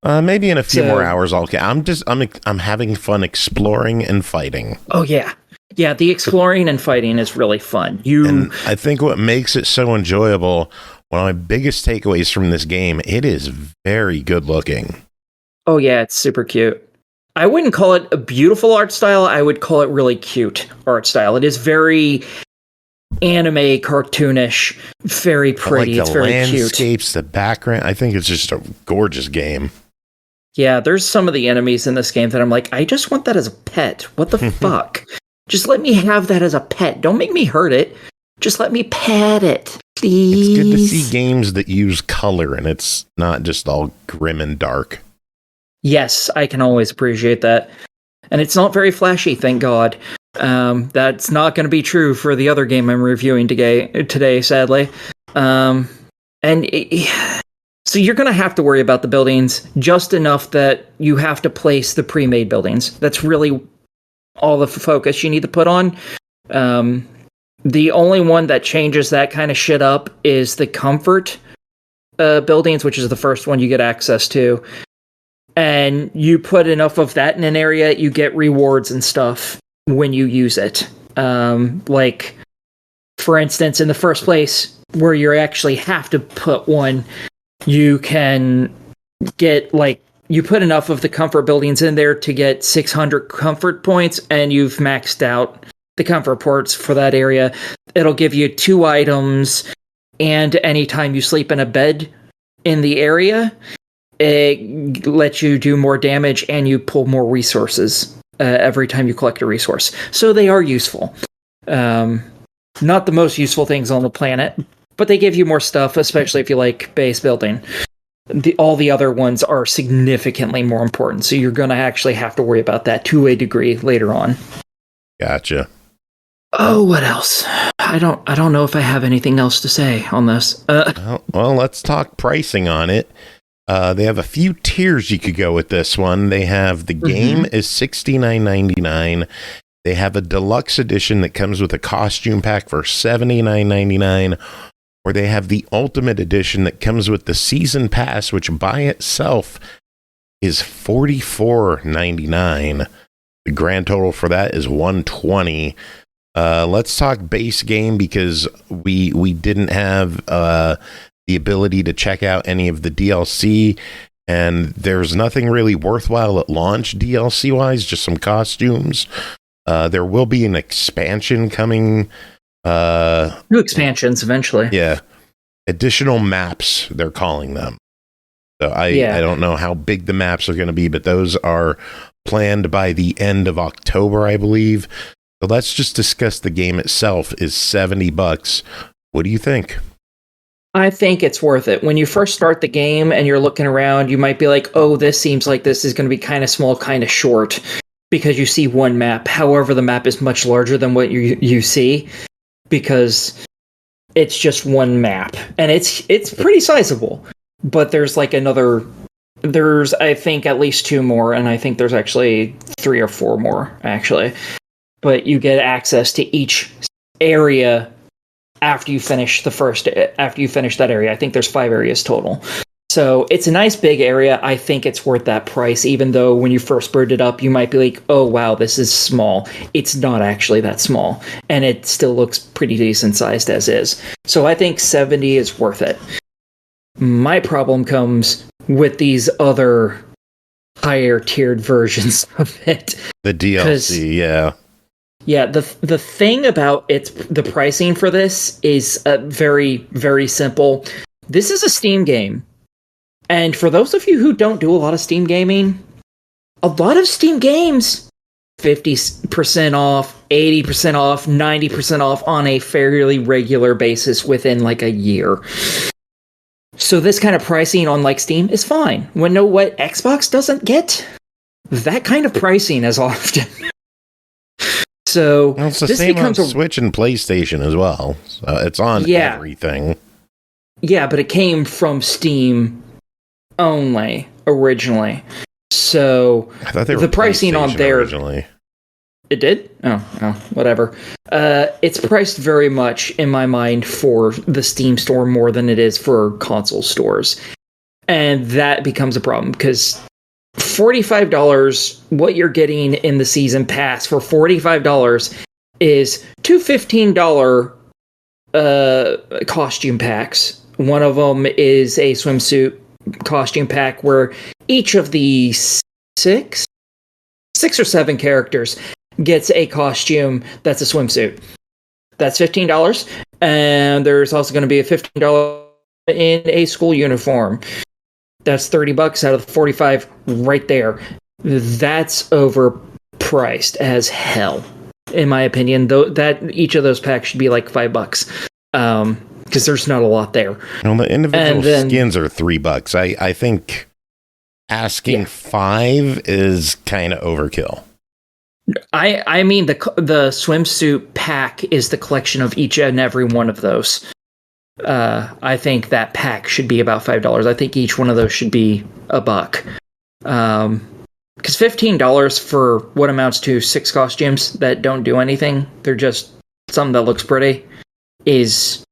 Maybe in a few more hours I'm having fun exploring and fighting. Oh yeah. Yeah, the exploring and fighting is really fun. And I think what makes it so enjoyable, one of my biggest takeaways from this game, it is very good looking. Oh yeah, it's super cute. I wouldn't call it a beautiful art style, I would call it really cute art style. It is very anime, cartoonish, very pretty. It's very cute. The landscapes, the background, I think it's just a gorgeous game. Yeah, there's some of the enemies in this game that I'm like, I just want that as a pet. What the fuck? Just let me have that as a pet. Don't make me hurt it. Just let me pet it, please. It's good to see games that use color and it's not just all grim and dark. Yes, I can always appreciate that. And it's not very flashy, thank God. That's not going to be true for the other game I'm reviewing today, sadly. So you're going to have to worry about the buildings just enough that you have to place the pre-made buildings. That's really all the focus you need to put on. The only one that changes that kind of shit up is the comfort buildings, which is the first one you get access to. And you put enough of that in an area, you get rewards and stuff when you use it. Like, for instance, in the first place, where you actually have to put one, you can get, like, you put enough of the comfort buildings in there to get 600 comfort points, and you've maxed out the comfort ports for that area. It'll give you 2 items, and anytime you sleep in a bed in the area, it lets you do more damage, and you pull more resources every time you collect a resource. So they are useful. Not the most useful things on the planet, but they give you more stuff, especially if you like base building. All the other ones are significantly more important, so you're going to actually have to worry about that to a degree later on. Gotcha. Oh, what else? I don't know if I have anything else to say on this. Well, let's talk pricing on it. They have a few tiers you could go with this one. They have the game is $69.99. They have a deluxe edition that comes with a costume pack for $79.99. Or they have the ultimate edition that comes with the season pass, which by itself is $44.99. The grand total for that is $120. Let's talk base game because we didn't have the ability to check out any of the DLC, and there's nothing really worthwhile at launch DLC wise, just some costumes. There will be an expansion coming. 2 expansions eventually. Yeah. Additional maps, they're calling them. So I don't know how big the maps are going to be, but those are planned by the end of October, I believe. So let's just discuss the game itself is $70. What do you think? I think it's worth it. When you first start the game and you're looking around, you might be like, oh, this seems like this is going to be kind of small, kind of short, because you see one map. However, the map is much larger than what you see, because it's just one map. And it's pretty sizable. But there's like there's, I think, at least 2 more, and I think there's actually 3 or 4 more, actually. But you get access to each area after you finish that area. I think there's 5 areas total. So it's a nice big area. I think it's worth that price, even though when you first boot it up, you might be like, oh, wow, this is small. It's not actually that small. And it still looks pretty decent sized as is. So I think 70 is worth it. My problem comes with these other higher tiered versions of it. The DLC, yeah. Yeah, the thing about the pricing for this is very, very simple. This is a Steam game. And for those of you who don't do a lot of Steam gaming, a lot of Steam games, 50% off, 80% off, 90% off on a fairly regular basis within like a year. So this kind of pricing on like Steam is fine. When what Xbox doesn't get that kind of pricing as often. So it's the same on Switch and PlayStation as well. So it's on everything. Yeah, but it came from Steam only originally. So I thought they were the pricing on there originally. It did? Oh, whatever. It's priced very much, in my mind, for the Steam store more than it is for console stores. And that becomes a problem, because $45, what you're getting in the season pass for $45 is two $15 costume packs. One of them is a swimsuit costume pack where each of the six or seven characters gets a costume that's a swimsuit. That's $15. And there's also going to be a $15 in a school uniform. That's $30 out of the 45 right there. That's overpriced as hell, in my opinion. Though that each of those packs should be like $5. Because there's not a lot there. Well, the individual skins are $3. I think asking $5 is kind of overkill. I mean the swimsuit pack is the collection of each and every one of those. I think that pack should be about $5. I think each one of those should be $1. Because $15 for what amounts to 6 costumes that don't do anything, they're just something that looks pretty, is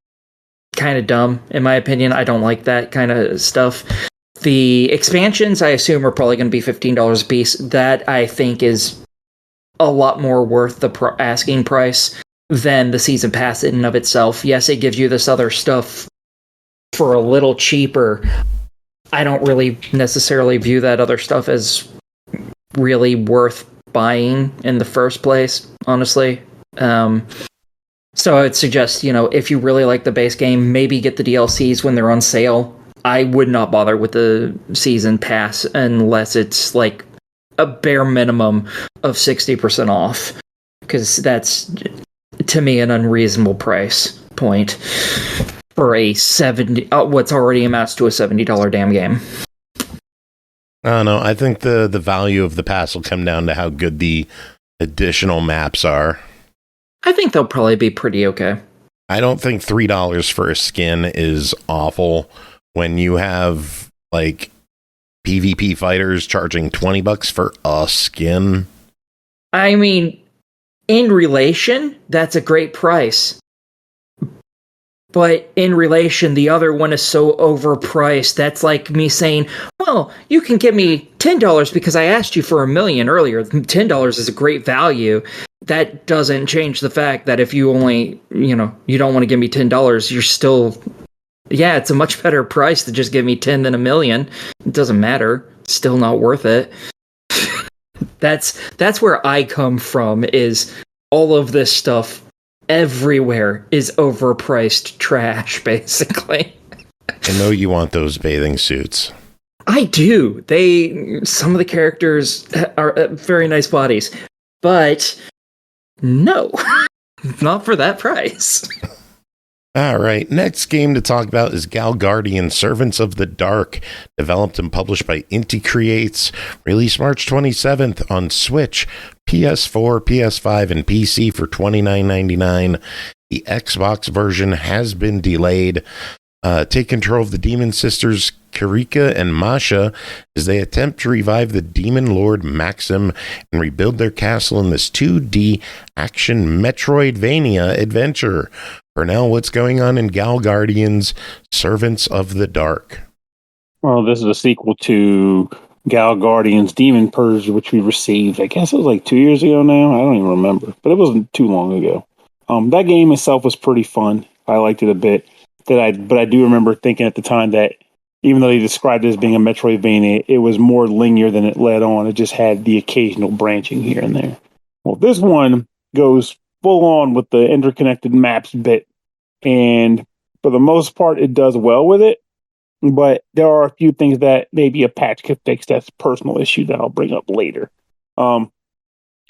kind of dumb, in my opinion. I don't like that kind of stuff. The expansions, I assume, are probably going to be $15 a piece. That, I think, is a lot more worth the asking price than the season pass in and of itself. Yes, it gives you this other stuff for a little cheaper. I don't really necessarily view that other stuff as really worth buying in the first place, honestly. So I would suggest, if you really like the base game, maybe get the DLCs when they're on sale. I would not bother with the season pass unless it's like a bare minimum of 60% off, because that's, to me, an unreasonable price point for a what's already amounts to a $70 damn game. I don't know. I think the value of the pass will come down to how good the additional maps are. I think they'll probably be pretty okay. I don't think $3 for a skin is awful when you have like PvP fighters charging $20 for a skin. I mean, in relation, that's a great price. But in relation, the other one is so overpriced. That's like me saying, well, you can give me $10 because I asked you for $1 million earlier. $10 is a great value. That doesn't change the fact that if you only, you don't want to give me $10, you're still, it's a much better price to just give me 10 than $1 million. It doesn't matter. It's still not worth it. That's where I come from, is all of this stuff everywhere is overpriced trash, basically. I know you want those bathing suits. I do. Some of the characters are very nice bodies, but no, not for that price. All right, next game to talk about is Gal Guardian Servants of the Dark, developed and published by INTI Creates, released March 27th on Switch, PS4, PS5, and PC for $29.99. The Xbox version has been delayed. Take control of the Demon Sisters, Karika and Masha, as they attempt to revive the Demon Lord Maxim and rebuild their castle in this 2D action Metroidvania adventure. Pernell, what's going on in Gal Guardian's Servants of the Dark? Well, this is a sequel to Gal Guardian's Demon Purge, which we received, I guess it was like 2 years ago now. I don't even remember, but it wasn't too long ago. That game itself was pretty fun. I liked it a bit. But I do remember thinking at the time that even though they described it as being a Metroidvania, it was more linear than it led on. It just had the occasional branching here and there. Well, this one goes full on with the interconnected maps bit. And for the most part, it does well with it. But there are a few things that maybe a patch could fix. That's a personal issue that I'll bring up later. In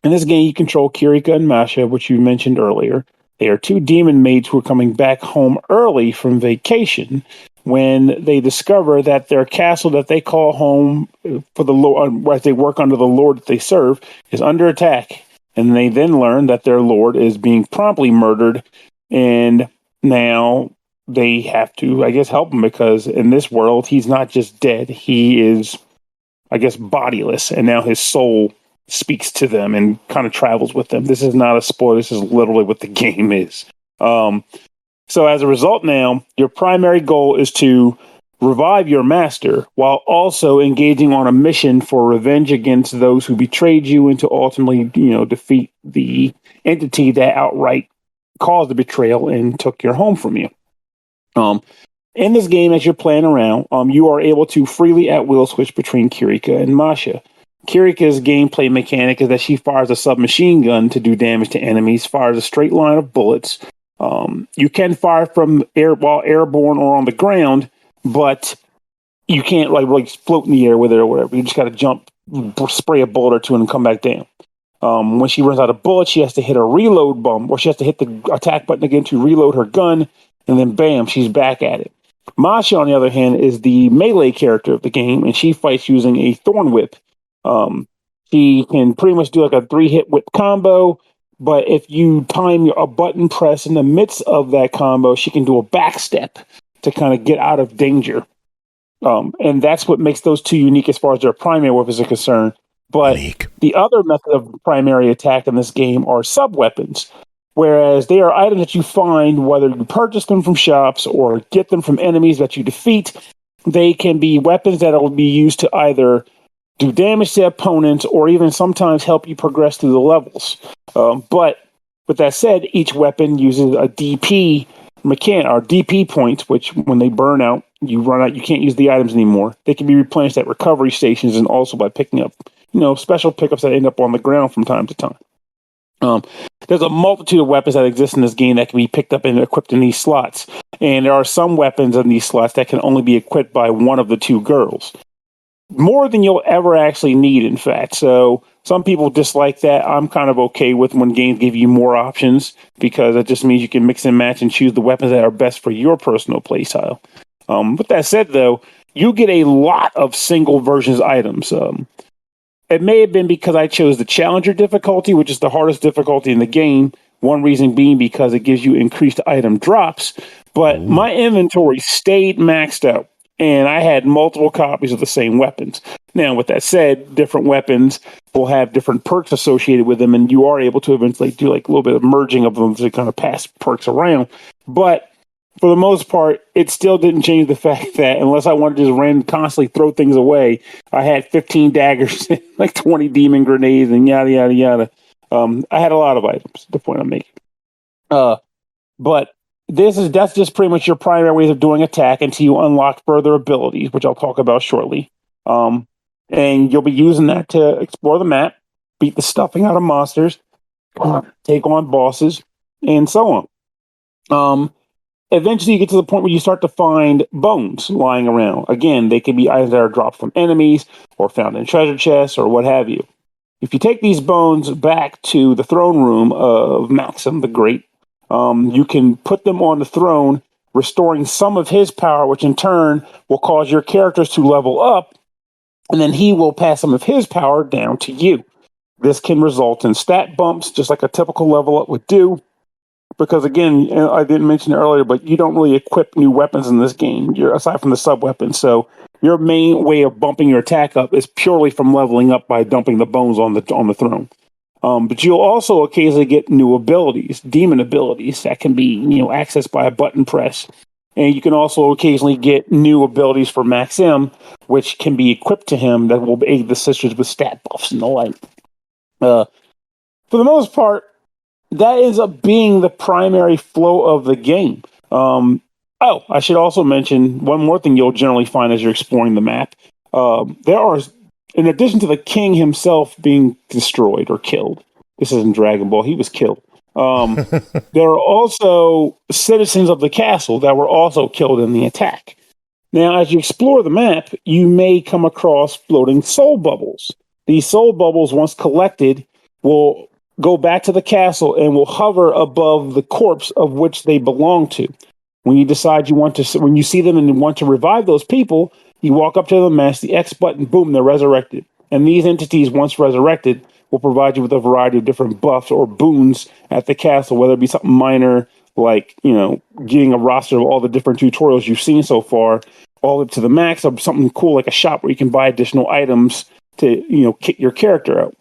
this game, you control Kirika and Masha, which you mentioned earlier. They are two demon maids who are coming back home early from vacation when they discover that their castle that they call home for the Lord, as they work under the Lord that they serve, is under attack. And they then learn that their Lord is being promptly murdered, and now they have to, I guess, help him, because in this world, he's not just dead. He is, I guess, bodiless, and now his soul speaks to them and kind of travels with them. This is not a spoiler. This is literally what the game is. So as a result now, your primary goal is to revive your master while also engaging on a mission for revenge against those who betrayed you and to ultimately, defeat the entity that outright caused the betrayal and took your home from you. In this game, as you're playing around, you are able to freely at will switch between Kirika and Masha. Kirika's gameplay mechanic is that she fires a submachine gun to do damage to enemies, fires a straight line of bullets. You can fire from while airborne or on the ground, but you can't like float in the air with it or whatever. You just got to jump, spray a bullet or two, and come back down. When she runs out of bullets, she has to hit a reload button, or she has to hit the attack button again to reload her gun, and then bam, she's back at it. Masha, on the other hand, is the melee character of the game, and she fights using a thorn whip. She can pretty much do like a 3-hit whip combo, but if you time a button press in the midst of that combo, she can do a backstep to kind of get out of danger. And that's what makes those two unique as far as their primary weapons are concerned. But the other method of primary attack in this game are sub-weapons, whereas they are items that you find, whether you purchase them from shops or get them from enemies that you defeat. They can be weapons that will be used to either do damage to opponents or even sometimes help you progress through the levels. But with that said, each weapon uses a DP or DP points, which when they burn out, you run out, you can't use the items anymore. They can be replenished at recovery stations and also by picking up, special pickups that end up on the ground from time to time. There's a multitude of weapons that exist in this game that can be picked up and equipped in these slots. And there are some weapons in these slots that can only be equipped by one of the two girls. More than you'll ever actually need, in fact. So some people dislike that. I'm kind of okay with when games give you more options because it just means you can mix and match and choose the weapons that are best for your personal playstyle. With that said, though, you get a lot of single versions items. It may have been because I chose the Challenger difficulty, which is the hardest difficulty in the game. One reason being because it gives you increased item drops. But my inventory stayed maxed out. And I had multiple copies of the same weapons. Now, with that said, different weapons will have different perks associated with them, and you are able to eventually do like a little bit of merging of them to kind of pass perks around. But for the most part, it still didn't change the fact that unless I wanted to just constantly throw things away, I had 15 daggers, like 20 demon grenades, and yada, yada, yada. I had a lot of items, the point I'm making. But that's just pretty much your primary ways of doing attack until you unlock further abilities, which I'll talk about shortly. And you'll be using that to explore the map, beat the stuffing out of monsters, take on bosses, and so on. Eventually, you get to the point where you start to find bones lying around. Again, they can be items that are dropped from enemies or found in treasure chests or what have you. If you take these bones back to the throne room of Maxim the Great, you can put them on the throne, restoring some of his power, which in turn will cause your characters to level up, and then he will pass some of his power down to you. This can result in stat bumps, just like a typical level up would do, because again, I didn't mention it earlier, but you don't really equip new weapons in this game, aside from the sub-weapons, so your main way of bumping your attack up is purely from leveling up by dumping the bones on the throne. But you'll also occasionally get new abilities, demon abilities that can be, accessed by a button press. And you can also occasionally get new abilities for Maxim, which can be equipped to him that will aid the sisters with stat buffs and the like. For the most part, that ends up being the primary flow of the game. I should also mention one more thing you'll generally find as you're exploring the map. There are, in addition to the king himself being destroyed or killed, this isn't Dragon Ball, he was killed. There are also citizens of the castle that were also killed in the attack. Now, as you explore the map, you may come across floating soul bubbles. These soul bubbles, once collected, will go back to the castle and will hover above the corpse of which they belong to. When you decide when you see them and want to revive those people, you walk up to them, mash the X button, boom, they're resurrected. And these entities, once resurrected, will provide you with a variety of different buffs or boons at the castle, whether it be something minor like, getting a roster of all the different tutorials you've seen so far, all up to the max, or something cool like a shop where you can buy additional items to, kit your character out.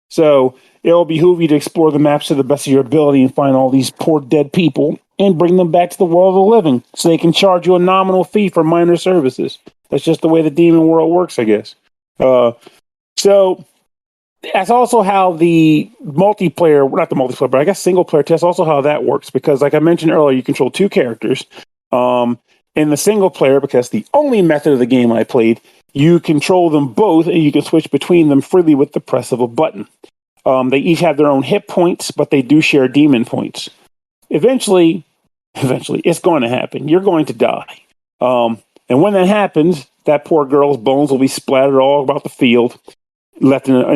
So it'll behoove you to explore the maps to the best of your ability and find all these poor dead people and bring them back to the world of the living so they can charge you a nominal fee for minor services. That's just the way the demon world works, I guess. So that's also how the multiplayer, not the multiplayer, but I guess single player test, also how that works. Because like I mentioned earlier, you control two characters. In the single player, because the only method of the game I played, you control them both and you can switch between them freely with the press of a button. They each have their own hit points, but they do share demon points. Eventually, it's going to happen. You're going to die. And when that happens, that poor girl's bones will be splattered all about the field, and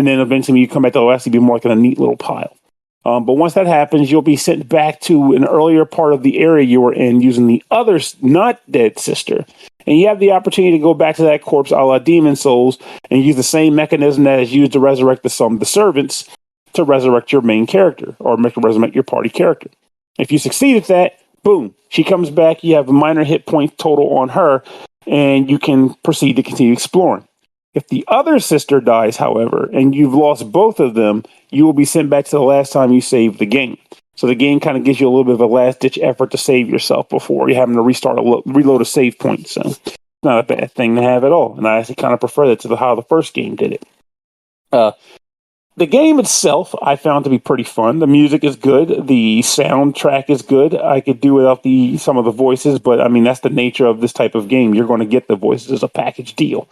then eventually when you come back to OS, you'll be more like in a neat little pile. But once that happens, you'll be sent back to an earlier part of the area you were in using the other not dead sister. And you have the opportunity to go back to that corpse a la Demon Souls and use the same mechanism that is used to resurrect the servants to resurrect your main character or resurrect your party character. If you succeed at that, boom, she comes back. You have a minor hit point total on her, and you can proceed to continue exploring. If the other sister dies, however, and you've lost both of them, you will be sent back to the last time you saved the game. So the game kind of gives you a little bit of a last-ditch effort to save yourself before you're having to reload a save point. So it's not a bad thing to have at all. And I actually kind of prefer that to how the first game did it. The game itself, I found to be pretty fun. The music is good. The soundtrack is good. I could do without some of the voices, but I mean, that's the nature of this type of game. You're going to get the voices as a package deal.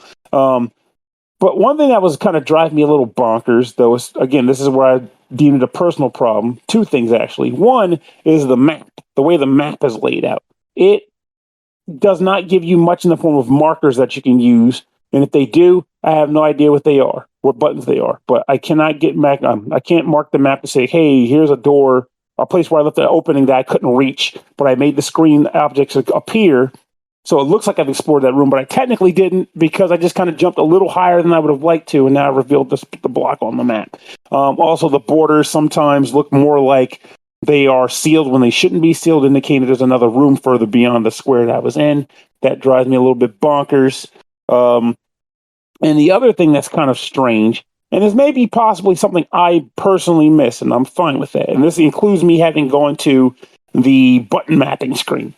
But one thing that was kind of driving me a little bonkers, though, is, again, this is where I deemed it a personal problem. Two things, actually. One is the map, the way the map is laid out. It does not give you much in the form of markers that you can use. And if they do, I have no idea what they are, what buttons they are. But I cannot I can't mark the map to say, hey, here's a door, a place where I left an opening that I couldn't reach, but I made the screen objects appear. So it looks like I've explored that room, but I technically didn't because I just kind of jumped a little higher than I would have liked to, and now I revealed the block on the map. Also, the borders sometimes look more like they are sealed when they shouldn't be sealed, indicating there's another room further beyond the square that I was in. That drives me a little bit bonkers. And the other thing that's kind of strange, and is maybe possibly something I personally miss, and I'm fine with that, and this includes me having gone to the button mapping screen.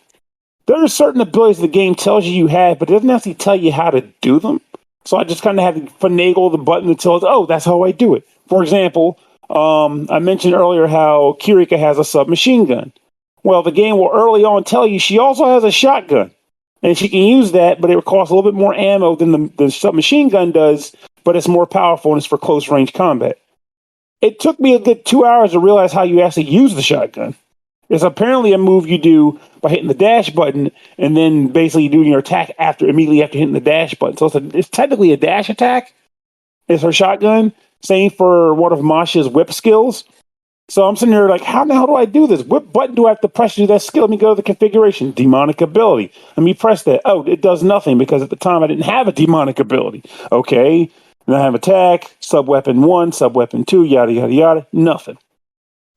There are certain abilities the game tells you have, but it doesn't actually tell you how to do them. So I just kind of have to finagle the button until it's, oh, that's how I do it. For example, I mentioned earlier how Kirika has a submachine gun. Well, the game will early on tell you she also has a shotgun. And she can use that, but it costs a little bit more ammo than the submachine gun does, but it's more powerful and it's for close range combat. It took me a good 2 hours to realize how you actually use the shotgun. It's apparently a move you do by hitting the dash button and then basically doing your attack immediately after hitting the dash button. So it's technically a dash attack. It's her shotgun. Same for one of Masha's whip skills. So I'm sitting here like, how the hell do I do this? What button do I have to press to do that skill? Let me go to the configuration. Demonic ability. Let me press that. Oh, it does nothing because at the time I didn't have a demonic ability. Okay. And I have attack, sub-weapon 1, sub-weapon 2, yada, yada, yada. Nothing.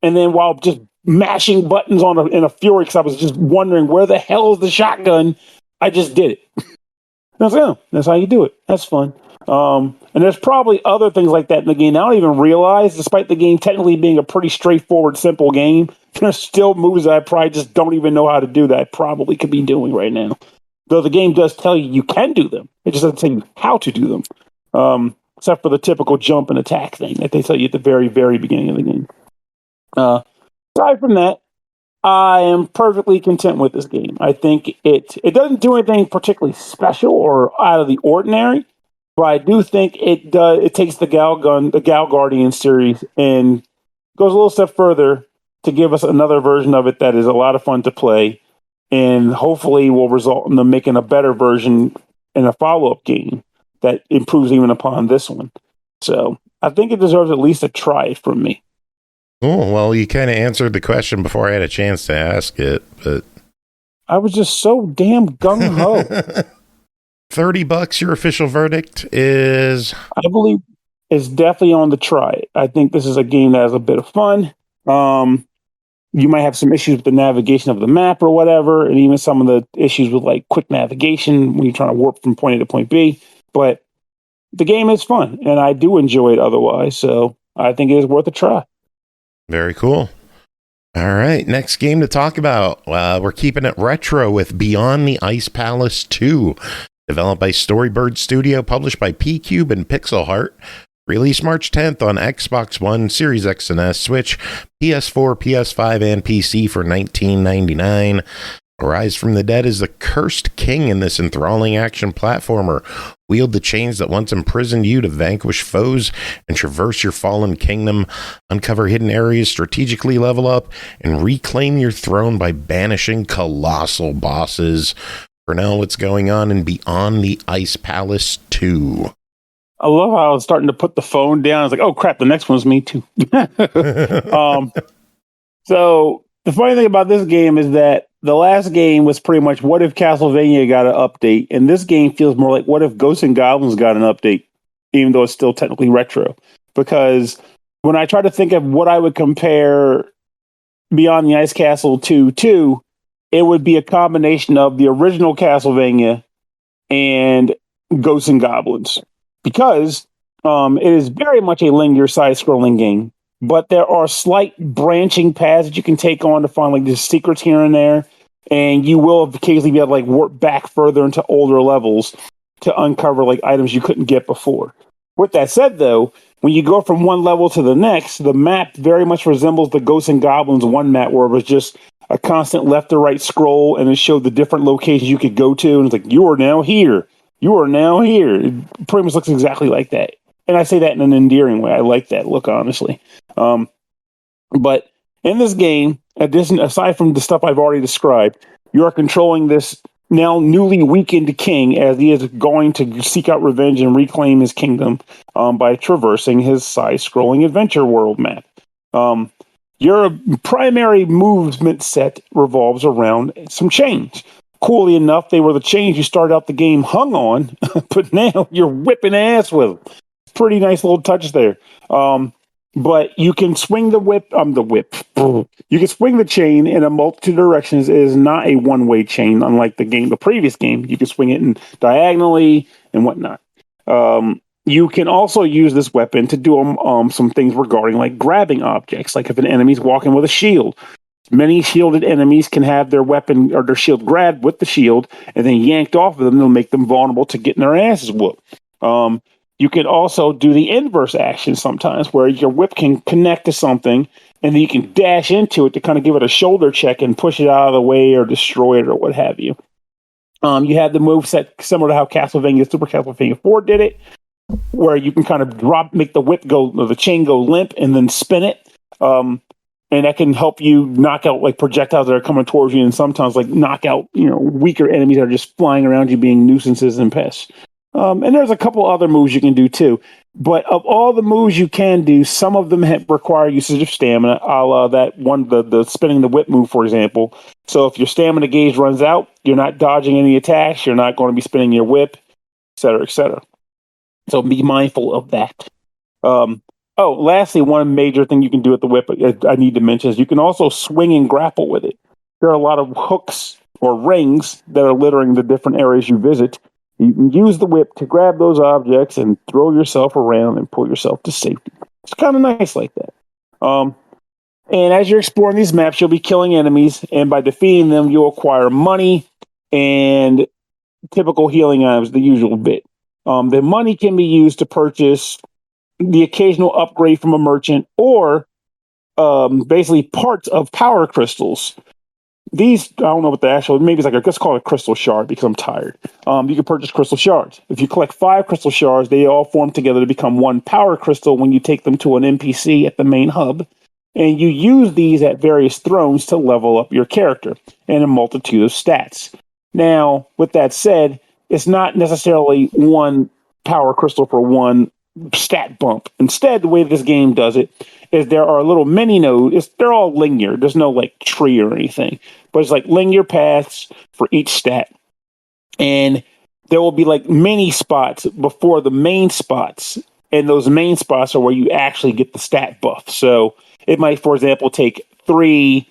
And then while just mashing buttons in a fury because I was just wondering where the hell is the shotgun, I just did it. And I was like, oh, that's how you do it. That's fun. And there's probably other things like that in the game I don't even realize, despite the game technically being a pretty straightforward, simple game. There's still moves that I probably just don't even know how to do that I probably could be doing right now. Though the game does tell you you can do them. It just doesn't tell you how to do them. Except for the typical jump and attack thing that they tell you at the very, very beginning of the game. Aside from that, I am perfectly content with this game. I think it doesn't do anything particularly special or out of the ordinary, but I do think it takes the Gal Guardian series and goes a little step further to give us another version of it that is a lot of fun to play and hopefully will result in them making a better version in a follow-up game that improves even upon this one. So I think it deserves at least a try from me. Oh, well, you kind of answered the question before I had a chance to ask it, but I was just so damn gung-ho. $30, your official verdict is? I believe it's definitely on the try. I think this is a game that has a bit of fun. You might have some issues with the navigation of the map or whatever, and even some of the issues with like quick navigation when you're trying to warp from point A to point B. But the game is fun, and I do enjoy it otherwise. So I think it is worth a try. Very cool. All right, next game to talk about. We're keeping it retro with Beyond the Ice Palace 2, developed by STORYBIRD Studio, published by PQube and PixelHeart. Released March 10th on Xbox One, Series X and S, Switch, PS4, PS5, and PC for $19.99. Arise from the dead is the cursed king in this enthralling action platformer. Wield the chains that once imprisoned you to vanquish foes and traverse your fallen kingdom. Uncover hidden areas, strategically level up, and reclaim your throne by banishing colossal bosses. Pernell, what's going on in Beyond the Ice Palace 2? I love how I was starting to put the phone down. I was like, oh, crap, the next one's me, too. So the funny thing about this game is that the last game was pretty much what if Castlevania got an update, and this game feels more like what if Ghosts and Goblins got an update, even though it's still technically retro. Because when I try to think of what I would compare Beyond the Ice Castle to, it would be a combination of the original Castlevania and Ghosts and Goblins. Because it is very much a linear side-scrolling game, but there are slight branching paths that you can take on to find like the secrets here and there, and you will occasionally be able to like warp back further into older levels to uncover like items you couldn't get before. With that said, though, when you go from one level to the next, the map very much resembles the Ghosts and Goblins 1 map, where it was just a constant left or right scroll, and it showed the different locations you could go to, and it's like, you are now here. You are now here. It pretty much looks exactly like that. And I say that in an endearing way. I like that look, honestly. But in this game, aside from the stuff I've already described, you are controlling this now newly weakened king as he is going to seek out revenge and reclaim his kingdom by traversing his side-scrolling adventure world map. Your primary movement set revolves around some chains. Coolly enough, they were the chains you started out the game hung on, but now you're whipping ass with them. Pretty nice little touch there. But you can swing the whip. You can swing the chain in a multitude of directions. It is not a one-way chain, unlike the previous game. You can swing it in diagonally and whatnot. You can also use this weapon to do some things regarding like grabbing objects, like if an enemy's walking with a shield. Many shielded enemies can have their weapon or their shield grabbed with the shield and then yanked off of them. They'll make them vulnerable to getting their asses whooped. You can also do the inverse action sometimes, where your whip can connect to something and then you can dash into it to kind of give it a shoulder check and push it out of the way or destroy it or what have you. You have the moveset similar to how Super Castlevania 4 did it, where you can kind of make the whip go, or the chain go limp and then spin it. And that can help you knock out like projectiles that are coming towards you, and sometimes like knock out weaker enemies that are just flying around you, being nuisances and pests. And there's a couple other moves you can do too. But of all the moves you can do, some of them require usage of stamina, a la that one, the spinning the whip move, for example. So if your stamina gauge runs out, you're not dodging any attacks, you're not going to be spinning your whip, et cetera, et cetera. So be mindful of that. Lastly, one major thing you can do with the whip I need to mention is you can also swing and grapple with it. There are a lot of hooks or rings that are littering the different areas you visit. You can use the whip to grab those objects and throw yourself around and pull yourself to safety. It's kind of nice like that. And as you're exploring these maps, you'll be killing enemies, and by defeating them, you'll acquire money and typical healing items, the usual bit. The money can be used to purchase the occasional upgrade from a merchant or basically parts of power crystals. These, I don't know what the actual, maybe it's like, let's call it a crystal shard because I'm tired. You can purchase crystal shards. If you collect 5 crystal shards, they all form together to become 1 power crystal when you take them to an NPC at the main hub. And you use these at various thrones to level up your character and a multitude of stats. Now, with that said, it's not necessarily 1 power crystal for 1 stat bump. Instead, the way this game does it is there are little mini nodes. They're all linear. There's no like tree or anything, but it's like linear paths for each stat. And there will be like mini spots before the main spots. And those main spots are where you actually get the stat buff. So it might, for example, take 3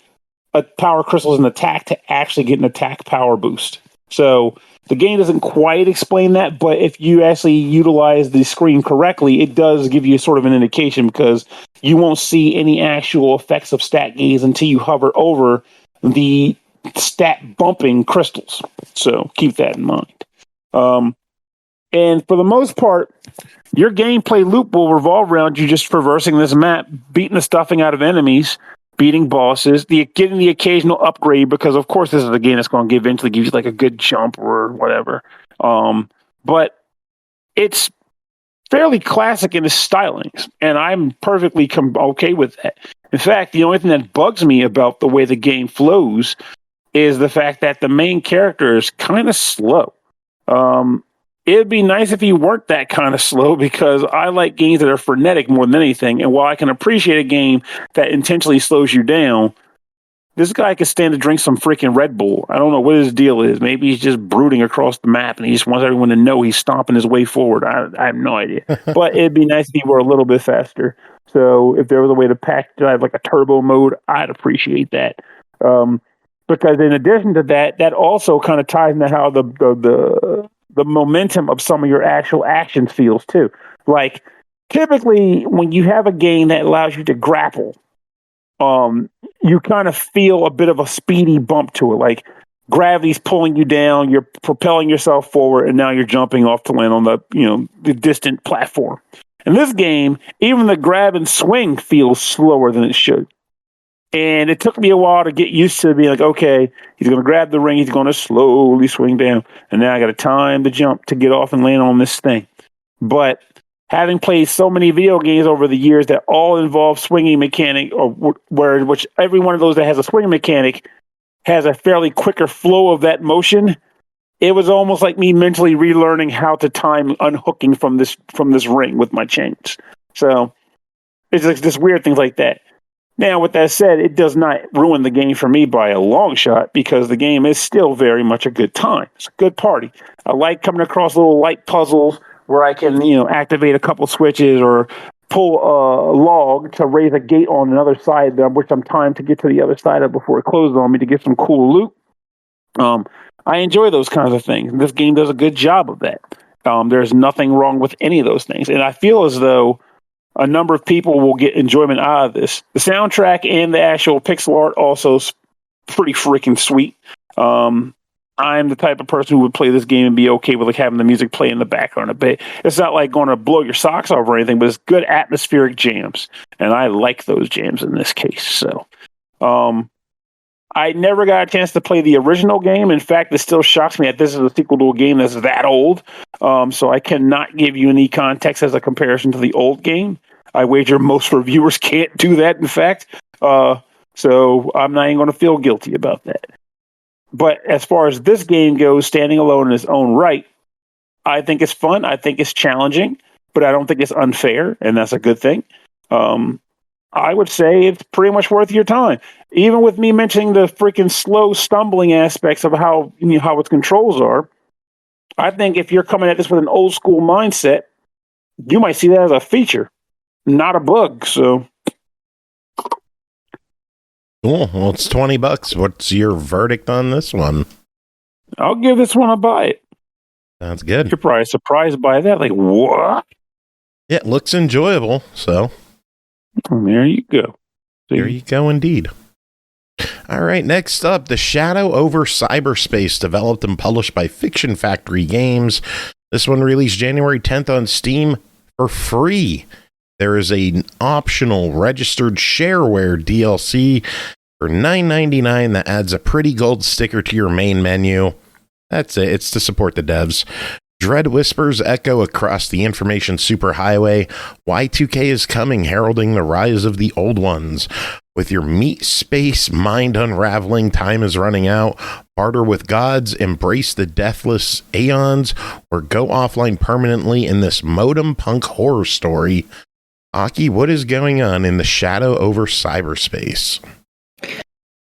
power crystals in attack to actually get an attack power boost. So the game doesn't quite explain that, but if you actually utilize the screen correctly, it does give you sort of an indication, because you won't see any actual effects of stat gaze until you hover over the stat bumping crystals. So keep that in mind. And for the most part, your gameplay loop will revolve around you just traversing this map, beating the stuffing out of enemies, beating bosses, getting the occasional upgrade, because of course this is a game that's going to eventually give you like a good jump or whatever. But it's fairly classic in its stylings, and I'm perfectly okay with that. In fact, the only thing that bugs me about the way the game flows is the fact that the main character is kind of slow. It'd be nice if he weren't that kind of slow, because I like games that are frenetic more than anything. And while I can appreciate a game that intentionally slows you down, this guy could stand to drink some freaking Red Bull. I don't know what his deal is. Maybe he's just brooding across the map and he just wants everyone to know he's stomping his way forward. I have no idea. But it'd be nice if he were a little bit faster. So if there was a way to have like a turbo mode, I'd appreciate that. Because in addition to that, that also kind of ties into how the momentum of some of your actual actions feels too. Like typically when you have a game that allows you to grapple, you kind of feel a bit of a speedy bump to it. Like gravity's pulling you down, you're propelling yourself forward, and now you're jumping off to land on the distant platform. In this game, even the grab and swing feels slower than it should. And it took me a while to get used to being like, okay, he's going to grab the ring, he's going to slowly swing down, and now I got to time the jump to get off and land on this thing. But having played so many video games over the years that all involve swinging mechanic, which every one of those that has a swinging mechanic has a fairly quicker flow of that motion, it was almost like me mentally relearning how to time unhooking from this ring with my chains. So it's like this weird things like that. Now, with that said, it does not ruin the game for me by a long shot, because the game is still very much a good time. It's a good party. I like coming across little light puzzles where I can, activate a couple switches or pull a log to raise a gate on another side, which I'm timed to get to the other side of before it closes on me to get some cool loot. I enjoy those kinds of things. This game does a good job of that. There's nothing wrong with any of those things. And I feel as though a number of people will get enjoyment out of this. The soundtrack and the actual pixel art also is pretty freaking sweet. I'm the type of person who would play this game and be okay with like having the music play in the background a bit. It's not like going to blow your socks off or anything, but it's good atmospheric jams, and I like those jams in this case. So, I never got a chance to play the original game. In fact, it still shocks me that this is a sequel to a game that's that old. So I cannot give you any context as a comparison to the old game. I wager most reviewers can't do that, in fact. So I'm not even going to feel guilty about that. But as far as this game goes, standing alone in its own right, I think it's fun. I think it's challenging, but I don't think it's unfair, and that's a good thing. I would say it's pretty much worth your time. Even with me mentioning the freaking slow stumbling aspects of how its controls are, I think if you're coming at this with an old school mindset, you might see that as a feature, not a bug. So, cool. Well, it's $20. What's your verdict on this one? I'll give this one a buy it. Sounds good. You're probably surprised by that. Like, what? Yeah, it looks enjoyable. So, there you go. There you go, indeed. All right, next up, The Shadow over Cyberspace, developed and published by Fiction Factory Games. This one released January 10th on Steam for free. There is an optional registered shareware DLC for $9.99 that adds a pretty gold sticker to your main menu. That's it. It's to support the devs. Dread whispers echo across the information superhighway. Y2K is coming, heralding the rise of the old ones. With your meat space mind unraveling, time is running out. Barter with gods, embrace the deathless aeons, or go offline permanently in this modem punk horror story. Aki, what is going on in The Shadow over Cyberspace?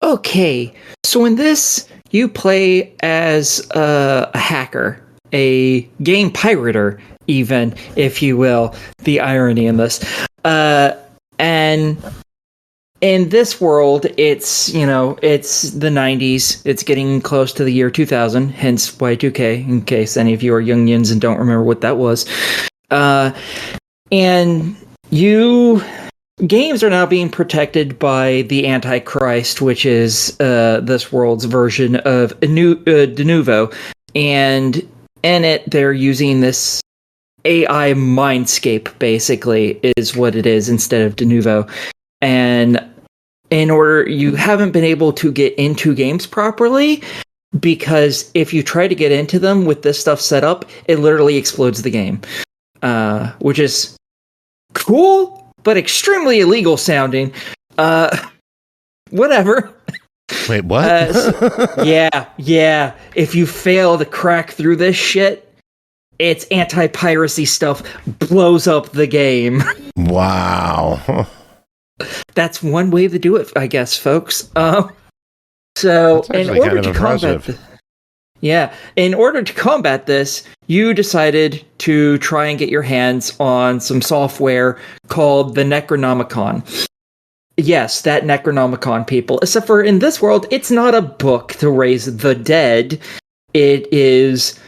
Okay, so in this, you play as a hacker, a game pirater, even, if you will. The irony in this. And in this world, it's the 90s. It's getting close to the year 2000, hence Y2K, in case any of you are youngins and don't remember what that was. And games are now being protected by the Antichrist, which is this world's version of Denuvo. And in it, they're using this AI mindscape, basically, is what it is, instead of Denuvo. And you haven't been able to get into games properly, because if you try to get into them with this stuff set up, it literally explodes the game. Which is cool, but extremely illegal sounding. Whatever. Wait, what? Yeah. If you fail to crack through this shit, it's anti-piracy stuff, blows up the game. Wow. That's one way to do it, I guess, folks. So, in order to combat this, you decided to try and get your hands on some software called the Necronomicon. Yes, that Necronomicon, people. Except for in this world, it's not a book to raise the dead. It is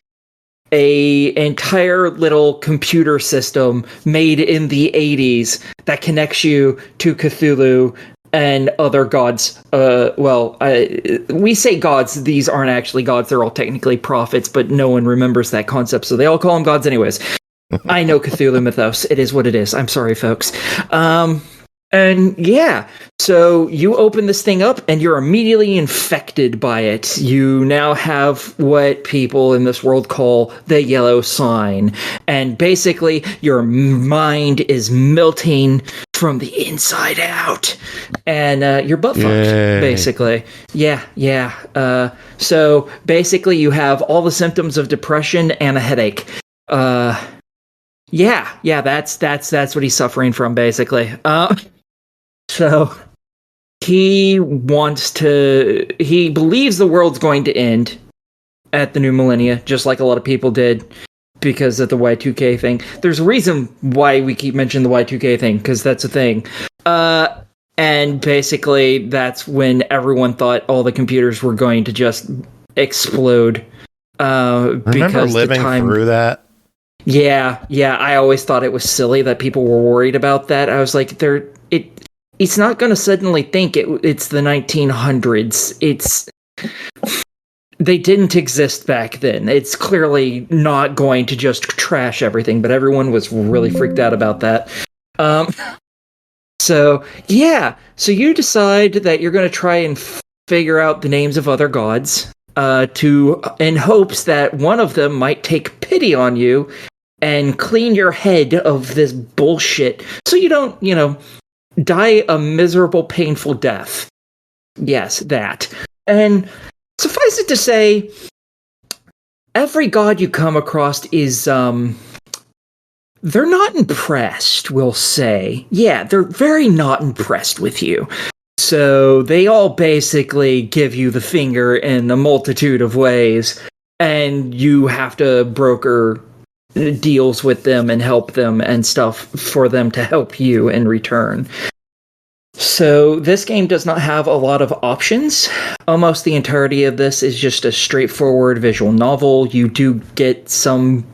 a entire little computer system made in the 80s that connects you to Cthulhu and other gods. We say gods. These aren't actually gods. They're all technically prophets, but no one remembers that concept, so they all call them gods anyways. I know Cthulhu mythos. It is what it is. I'm sorry, folks. And yeah, so you open this thing up and you're immediately infected by it. You now have what people in this world call the yellow sign. And basically, your mind is melting from the inside out. And you're butt fucked, basically. Yeah. So basically, you have all the symptoms of depression and a headache. Yeah, that's what he's suffering from, basically. So he believes the world's going to end at the new millennia, just like a lot of people did because of the Y2K thing. There's a reason why we keep mentioning the Y2K thing, because that's a thing. And basically, that's when everyone thought all the computers were going to just explode. Remember living through that? Yeah, I always thought it was silly that people were worried about that. I was like, it's not going to suddenly think it's the 1900s. They didn't exist back then. It's clearly not going to just trash everything, but everyone was really freaked out about that. So you decide that you're going to try and figure out the names of other gods, in hopes that one of them might take pity on you and clean your head of this bullshit, so you don't, die a miserable, painful death. Yes, that. And suffice it to say, every god you come across is, they're not impressed, we'll say. Yeah, they're very not impressed with you. So they all basically give you the finger in a multitude of ways, and you have to broker deals with them and help them and stuff for them to help you in return. So this game does not have a lot of options. Almost the entirety of this is just a straightforward visual novel. You do get some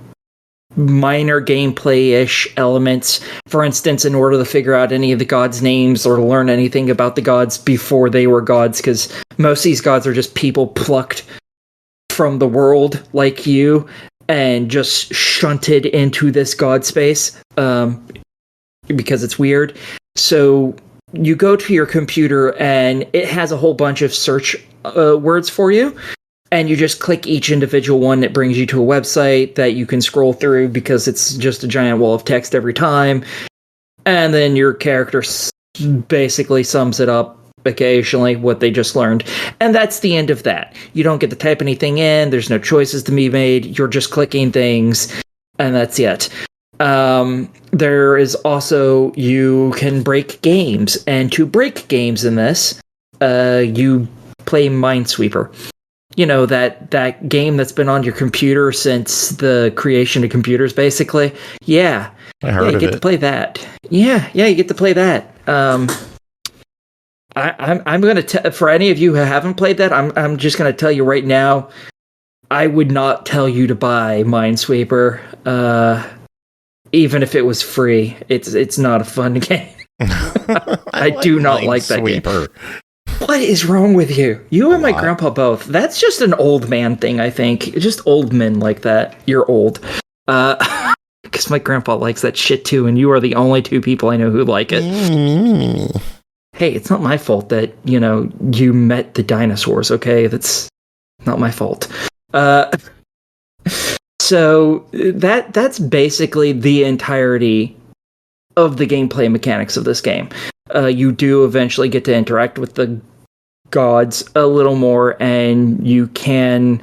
minor gameplay-ish elements. For instance, in order to figure out any of the gods' names or learn anything about the gods before they were gods, because most of these gods are just people plucked from the world like you and just shunted into this god space because it's weird. So you go to your computer and it has a whole bunch of search words for you, and you just click each individual one. It brings you to a website that you can scroll through because it's just a giant wall of text every time, and then your character basically sums it up occasionally what they just learned, and that's the end of that. You don't get to type anything in. There's no choices to be made. You're just clicking things, and that's it. There is also, you can break games, and to break games in this, you play Minesweeper. You know, that game that's been on your computer since the creation of computers, basically. Yeah. I heard you get to play that. Yeah, you get to play that. I'm going to for any of you who haven't played that, I'm just going to tell you right now, I would not tell you to buy Minesweeper, even if it was free. It's not a fun game. I do not like that game. What is wrong with you? You and my grandpa both. That's just an old man thing, I think. Just old men like that. You're old. Because my grandpa likes that shit too, and you are the only two people I know who like it. Hey, it's not my fault that, you met the dinosaurs, okay? That's not my fault. So that's basically the entirety of the gameplay mechanics of this game. You do eventually get to interact with the gods a little more, and you can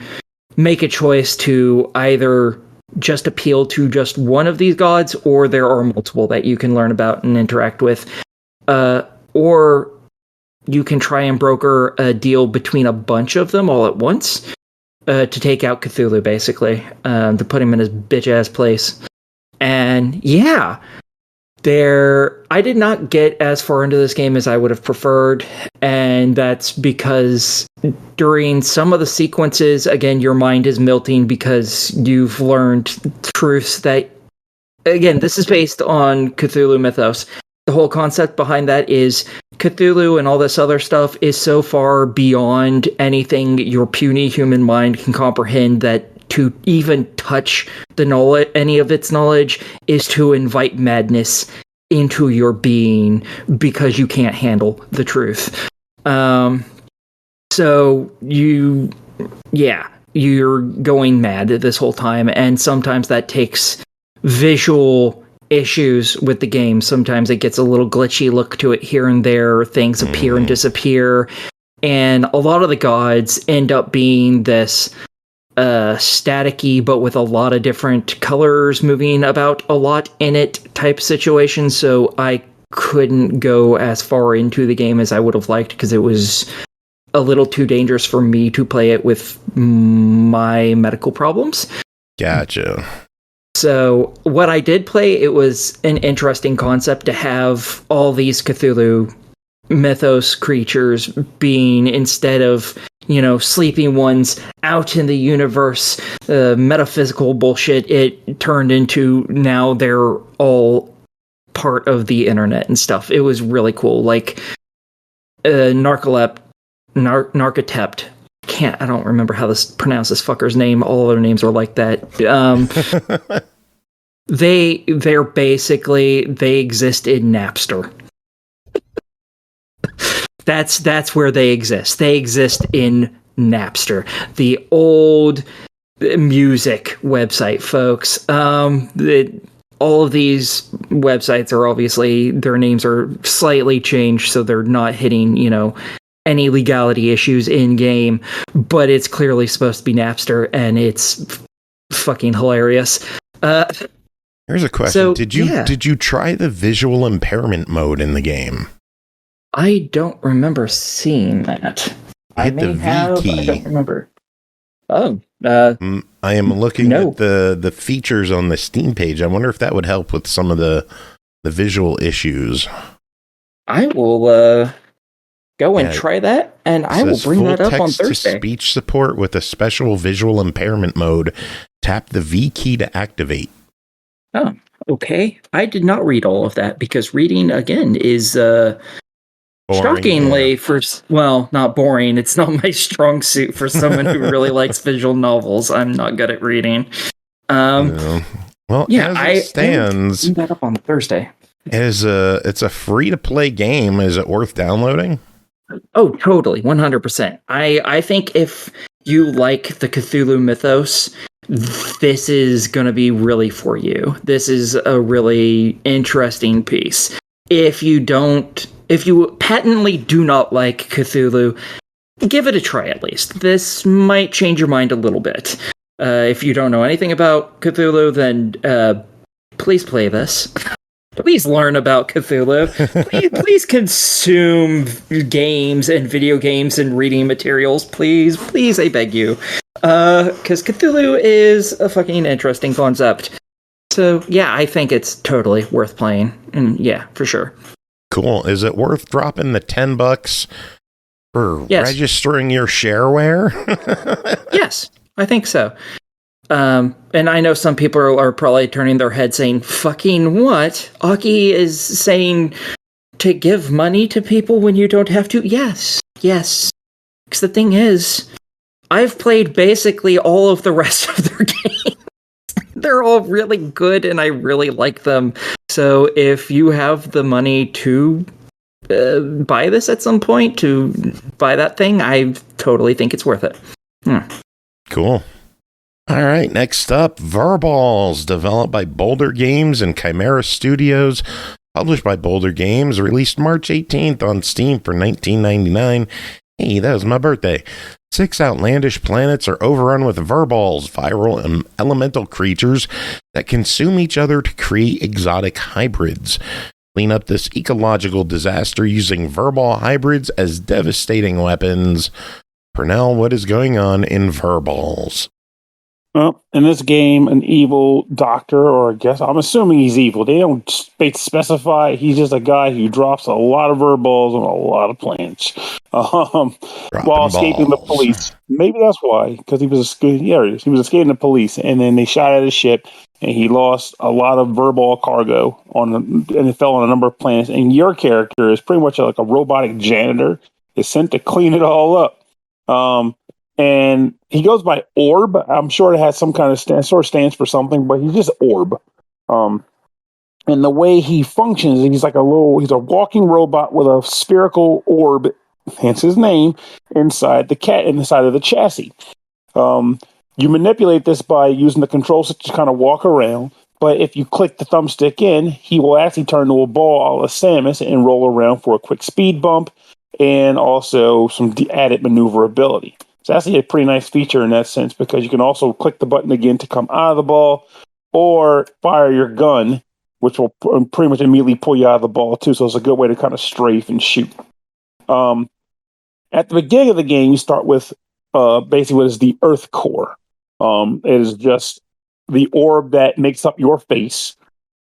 make a choice to either just appeal to just one of these gods, or there are multiple that you can learn about and interact with. Or you can try and broker a deal between a bunch of them all at once to take out Cthulhu, basically, to put him in his bitch-ass place. And yeah, I did not get as far into this game as I would have preferred, and that's because during some of the sequences, again, your mind is melting because you've learned truths that, again, this is based on Cthulhu mythos. The whole concept behind that is Cthulhu and all this other stuff is so far beyond anything your puny human mind can comprehend that to even touch any of its knowledge is to invite madness into your being because you can't handle the truth. So you're going mad this whole time, and sometimes that takes visual issues with the game. Sometimes it gets a little glitchy look to it here and there. Things appear and disappear, and a lot of the gods end up being this staticky but with a lot of different colors moving about a lot in it type situation. So I couldn't go as far into the game as I would have liked because it was a little too dangerous for me to play it with my medical problems. Gotcha. So what I did play, it was an interesting concept to have all these Cthulhu mythos creatures being, instead of, sleeping ones out in the universe, metaphysical bullshit, it turned into now they're all part of the internet and stuff. It was really cool. Like, Narcotept. I don't remember how to pronounce this fucker's name. All their names are like that. They exist in Napster. That's where they exist. They exist in Napster, the old music website, folks. All of these websites are obviously, their names are slightly changed, so they're not hitting, any legality issues in game, but it's clearly supposed to be Napster, and it's fucking hilarious. Here's a question. So, did you try the visual impairment mode in the game? I don't remember seeing that. I may have. I don't remember. Oh. I am looking at the features on the Steam page. I wonder if that would help with some of the visual issues. I will go and try that, and I will bring that up on Thursday. Text-to-speech support with a special visual impairment mode. Tap the V key to activate. Oh, okay. I did not read all of that because reading, again, is boring, shockingly not boring. It's not my strong suit for someone who really likes visual novels. I'm not good at reading. No. Well, as it stands, bring that up on Thursday. It's a free-to-play game. Is it worth downloading? Oh, totally, 100%. I think if you like the Cthulhu mythos, this is going to be really for you. This is a really interesting piece. If you patently do not like Cthulhu, give it a try at least. This might change your mind a little bit. If you don't know anything about Cthulhu, then please play this. Please learn about Cthulhu. Please consume games and video games and reading materials. Please, I beg you. Because Cthulhu is a fucking interesting concept. So, yeah, I think it's totally worth playing. And yeah, for sure. Cool. Is it worth dropping the $10 for registering your shareware? Yes, I think so. And I know some people are probably turning their head saying, fucking what? Aki is saying to give money to people when you don't have to? Yes. Because the thing is, I've played basically all of the rest of their games. They're all really good, and I really like them. So if you have the money to buy this at some point, to buy that thing, I totally think it's worth it. Cool. All right, next up, Virballs, developed by Boulder Games and Chimera Studios, published by Boulder Games, released March 18th on Steam for $19.99. Hey, that was my birthday. 6 outlandish planets are overrun with Virballs, viral elemental creatures that consume each other to create exotic hybrids. Clean up this ecological disaster using Virball hybrids as devastating weapons. Pernell, what is going on in Virballs? Well, in this game, an evil doctor, or I guess I'm assuming he's evil. They don't specify. He's just a guy who drops a lot of Virballs on a lot of planets while escaping the police. Maybe that's why, because he was escaping the police, and then they shot at his ship, and he lost a lot of Virball cargo and it fell on a number of planets. And your character is pretty much like a robotic janitor, is sent to clean it all up. And he goes by Orb. I'm sure it has some kind of stands for something, but he's just Orb. And the way he functions, he's a walking robot with a spherical orb, hence his name, inside the of the chassis. You manipulate this by using the control stick to kind of walk around. But if you click the thumbstick in, he will actually turn to a ball a la Samus and roll around for a quick speed bump and also some added maneuverability. So that's a pretty nice feature in that sense, because you can also click the button again to come out of the ball or fire your gun, which will pretty much immediately pull you out of the ball too. So it's a good way to kind of strafe and shoot. At the beginning of the game, you start with basically what is the Earth core. It is just the orb that makes up your face,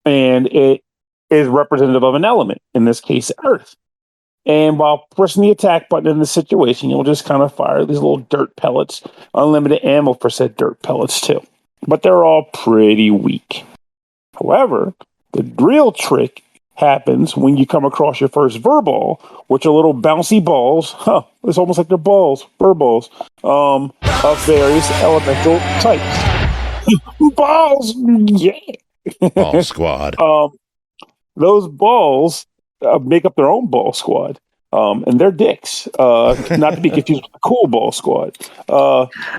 and it is representative of an element, in this case, Earth. And while pressing the attack button in this situation, you'll just kind of fire these little dirt pellets, unlimited ammo for said dirt pellets too. But they're all pretty weak. However, the real trick happens when you come across your first Virball, which are little bouncy balls. It's almost like they're balls, Virballs, of various elemental types. Balls! Yeah! Ball squad. Those balls make up their own ball squad, and they're dicks. Not to be confused with the cool ball squad.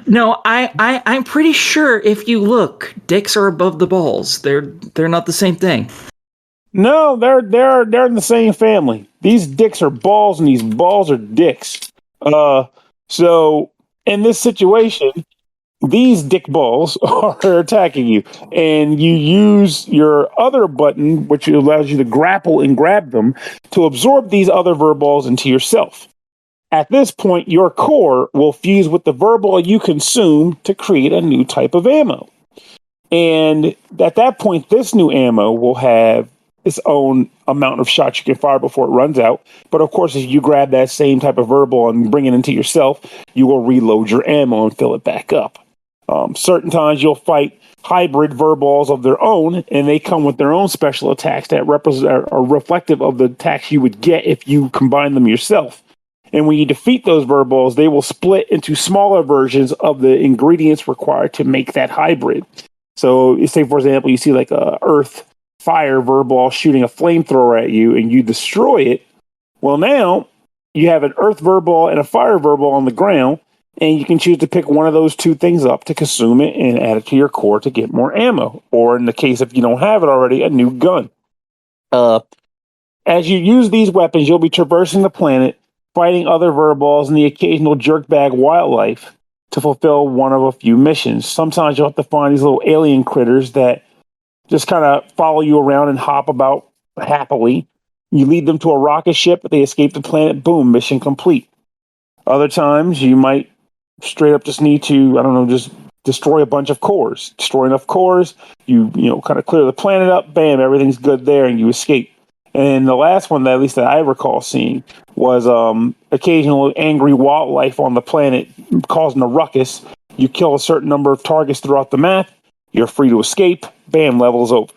No, I'm pretty sure if you look, dicks are above the balls. They're not the same thing. No, they're in the same family. These dicks are balls, and these balls are dicks. So in this situation, these dick balls are attacking you, and you use your other button, which allows you to grapple and grab them, to absorb these other Virballs into yourself. At this point, your core will fuse with the Virball you consume to create a new type of ammo. And at that point, this new ammo will have its own amount of shots you can fire before it runs out. But of course, if you grab that same type of Virball and bring it into yourself, you will reload your ammo and fill it back up. Certain times you'll fight hybrid Virballs of their own, and they come with their own special attacks that are reflective of the attacks you would get if you combine them yourself. And when you defeat those Virballs, they will split into smaller versions of the ingredients required to make that hybrid. So, say for example, you see like a Earth Fire Virball shooting a flamethrower at you, and you destroy it. Well, now you have an Earth Virball and a Fire Virball on the ground. And you can choose to pick one of those two things up to consume it and add it to your core to get more ammo. Or in the case, if you don't have it already, a new gun. As you use these weapons, you'll be traversing the planet, fighting other Virballs and the occasional jerkbag wildlife to fulfill one of a few missions. Sometimes you'll have to find these little alien critters that just kind of follow you around and hop about happily. You lead them to a rocket ship, but they escape the planet. Boom, mission complete. Other times, you might straight up just need to, just destroy a bunch of cores. Destroy enough cores, you kind of clear the planet up, bam, everything's good there, and you escape. And the last one, that at least that I recall seeing, was occasional angry wildlife on the planet causing a ruckus. You kill a certain number of targets throughout the map, you're free to escape, bam, level's over.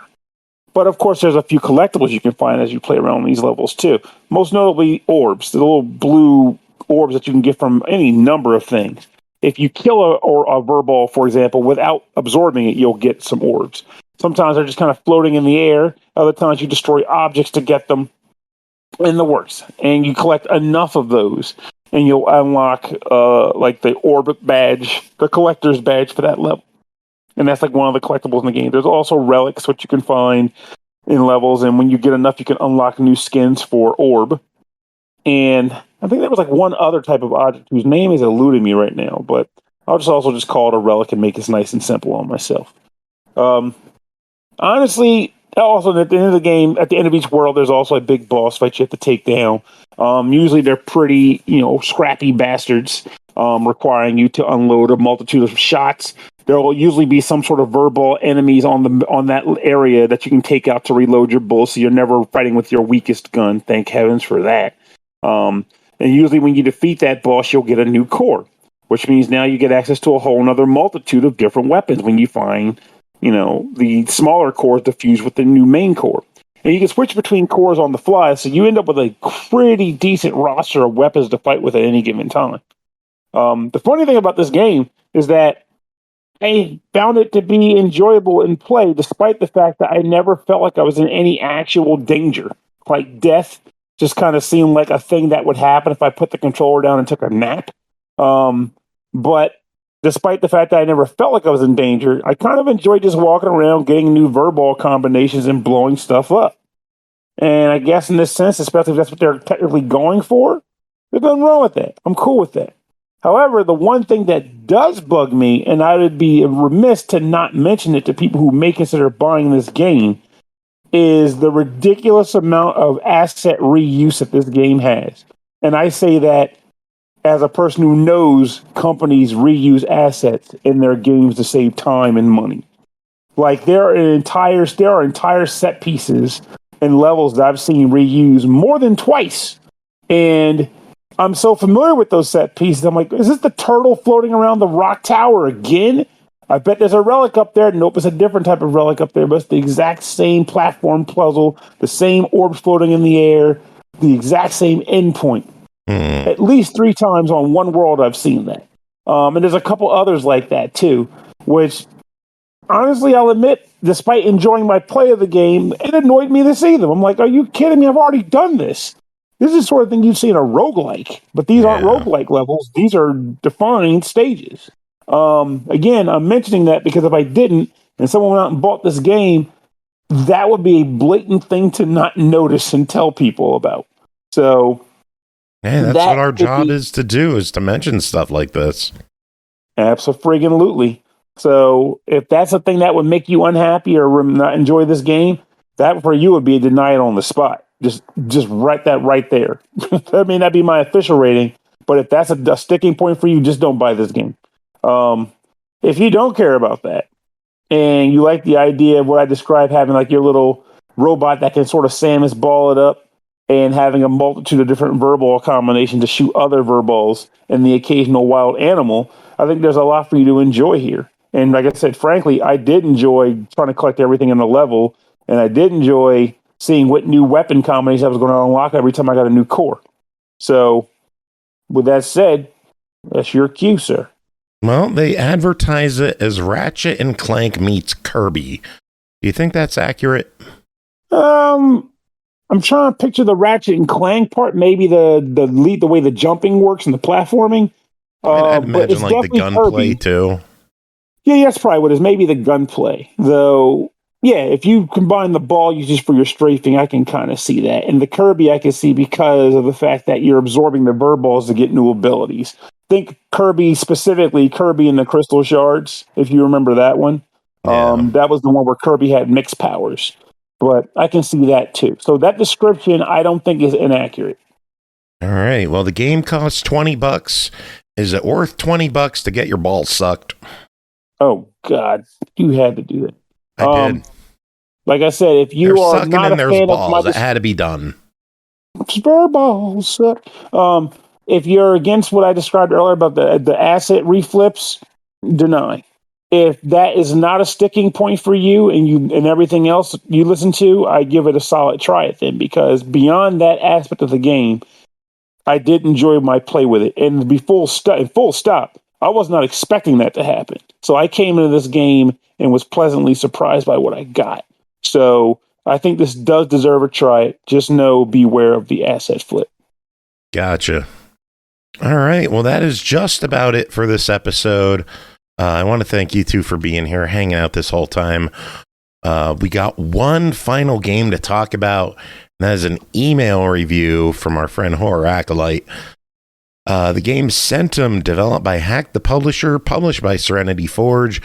But of course, there's a few collectibles you can find as you play around these levels too. Most notably, orbs, the little blue orbs that you can get from any number of things. If you kill a Virball, for example, without absorbing it, you'll get some orbs. Sometimes they're just kind of floating in the air. Other times you destroy objects to get them in the works. And you collect enough of those, and you'll unlock like the orbit badge, the collector's badge for that level. And that's like one of the collectibles in the game. There's also relics, which you can find in levels. And when you get enough, you can unlock new skins for orb. And I think there was like one other type of object whose name is eluding me right now, but I'll just call it a relic and make it nice and simple on myself. Honestly, also at the end of the game, at the end of each world, there's also a big boss fight you have to take down. Usually they're pretty, scrappy bastards, requiring you to unload a multitude of shots. There will usually be some sort of verbal enemies on that area that you can take out to reload your bullets, so you're never fighting with your weakest gun. Thank heavens for that. And usually when you defeat that boss, you'll get a new core, which means now you get access to a whole other multitude of different weapons when you find the smaller cores diffused with the new main core. And you can switch between cores on the fly, so you end up with a pretty decent roster of weapons to fight with at any given time. The funny thing about this game is that I found it to be enjoyable in play, despite the fact that I never felt like I was in any actual danger. Like death just kind of seemed like a thing that would happen if I put the controller down and took a nap. But despite the fact that I never felt like I was in danger, I kind of enjoyed just walking around, getting new Virball combinations and blowing stuff up. And I guess in this sense, especially if that's what they're technically going for, there's nothing wrong with that. I'm cool with that. However, the one thing that does bug me, and I would be remiss to not mention it to people who may consider buying this game, is the ridiculous amount of asset reuse that this game has. And I say that as a person who knows companies reuse assets in their games to save time and money. Like there are entire set pieces and levels that I've seen reused more than twice. And I'm so familiar with those set pieces. I'm like, is this the turtle floating around the rock tower again? I bet there's a relic up there. Nope, it's a different type of relic up there, but it's the exact same platform puzzle, the same orbs floating in the air, the exact same endpoint. At least 3 times on one world I've seen that. And there's a couple others like that too, which honestly I'll admit, despite enjoying my play of the game, it annoyed me to see them. I'm like, are you kidding me? I've already done this. This is the sort of thing you'd see in a roguelike, but these aren't roguelike levels. These are defined stages. Again, I'm mentioning that because if I didn't and someone went out and bought this game, that would be a blatant thing to not notice and tell people about. So hey, that's what our job is to do, is to mention stuff like this. Absolutely. So if that's a thing that would make you unhappy or not enjoy this game, that for you would be a deny it on the spot. Just write that right there. That may not be my official rating, but if that's a sticking point for you, just don't buy this game. If you don't care about that and you like the idea of what I described, having like your little robot that can sort of Samus ball it up and having a multitude of different Virball combinations to shoot other Virballs and the occasional wild animal, I think there's a lot for you to enjoy here. And like I said, frankly, I did enjoy trying to collect everything in the level, and I did enjoy seeing what new weapon combinations I was going to unlock every time I got a new core. So, with that said, that's your cue, sir. Well, they advertise it as Ratchet and Clank meets Kirby. Do you think that's accurate? I'm trying to picture the Ratchet and Clank part. Maybe the way the jumping works and the platforming. I'd imagine like the gunplay too. Yeah, that's probably what it is. Maybe the gunplay, though. Yeah, if you combine the ball usage for your strafing, I can kind of see that. And the Kirby I can see because of the fact that you're absorbing the Virballs to get new abilities. Think Kirby, specifically Kirby and the Crystal Shards, if you remember that one. Yeah. That was the one where Kirby had mixed powers. But I can see that too. So that description I don't think is inaccurate. All right. Well, the game costs $20. Is it worth $20 to get your balls sucked? Oh, God. You had to do that. I did. Like I said, if you They're are sucking not in a their fan balls. of It had to be done. Virballs. If you're against what I described earlier about the asset reflips, deny. If that is not a sticking point for you and everything else you listen to, I give it a solid try it then, because beyond that aspect of the game, I did enjoy my play with it. And to be full stop, I was not expecting that to happen. So I came into this game and was pleasantly surprised by what I got. So I think this does deserve a try. Just beware of the asset flip. Gotcha. All right. Well, that is just about it for this episode. I want to thank you two for being here, hanging out this whole time. We got one final game to talk about, and that is an email review from our friend Horror Acolyte. The game Centum, developed by Hack the Publisher, published by Serenity Forge,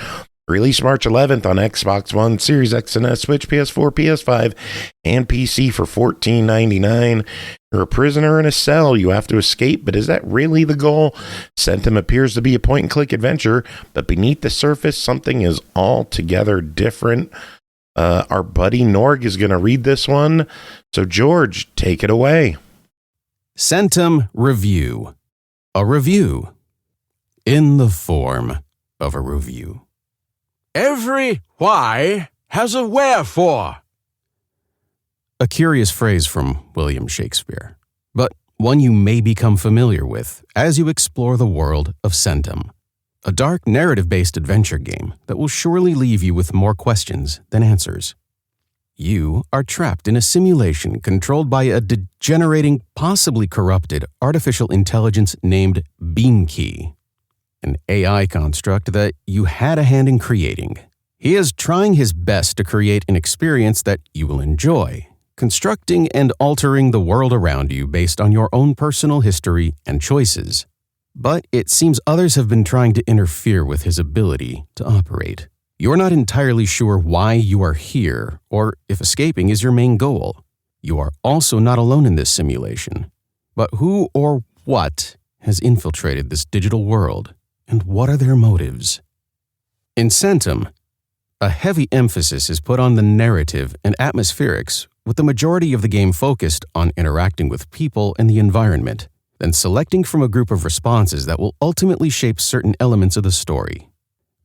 released March 11th on Xbox One, Series X and S, Switch, PS4, PS5, and PC for $14.99. You're a prisoner in a cell. You have to escape, but is that really the goal? Centum appears to be a point-and-click adventure, but beneath the surface, something is altogether different. Our buddy Norg is going to read this one. So, George, take it away. Centum Review. A review in the form of a review. Every why has a wherefore. A curious phrase from William Shakespeare, but one you may become familiar with as you explore the world of Centum, a dark narrative-based adventure game that will surely leave you with more questions than answers. You are trapped in a simulation controlled by a degenerating, possibly corrupted artificial intelligence named Beamkey, an AI construct that you had a hand in creating. He is trying his best to create an experience that you will enjoy, constructing and altering the world around you based on your own personal history and choices. But it seems others have been trying to interfere with his ability to operate. You're not entirely sure why you are here, or if escaping is your main goal. You are also not alone in this simulation. But who or what has infiltrated this digital world, and what are their motives? In Centum, a heavy emphasis is put on the narrative and atmospherics, with the majority of the game focused on interacting with people and the environment, then selecting from a group of responses that will ultimately shape certain elements of the story.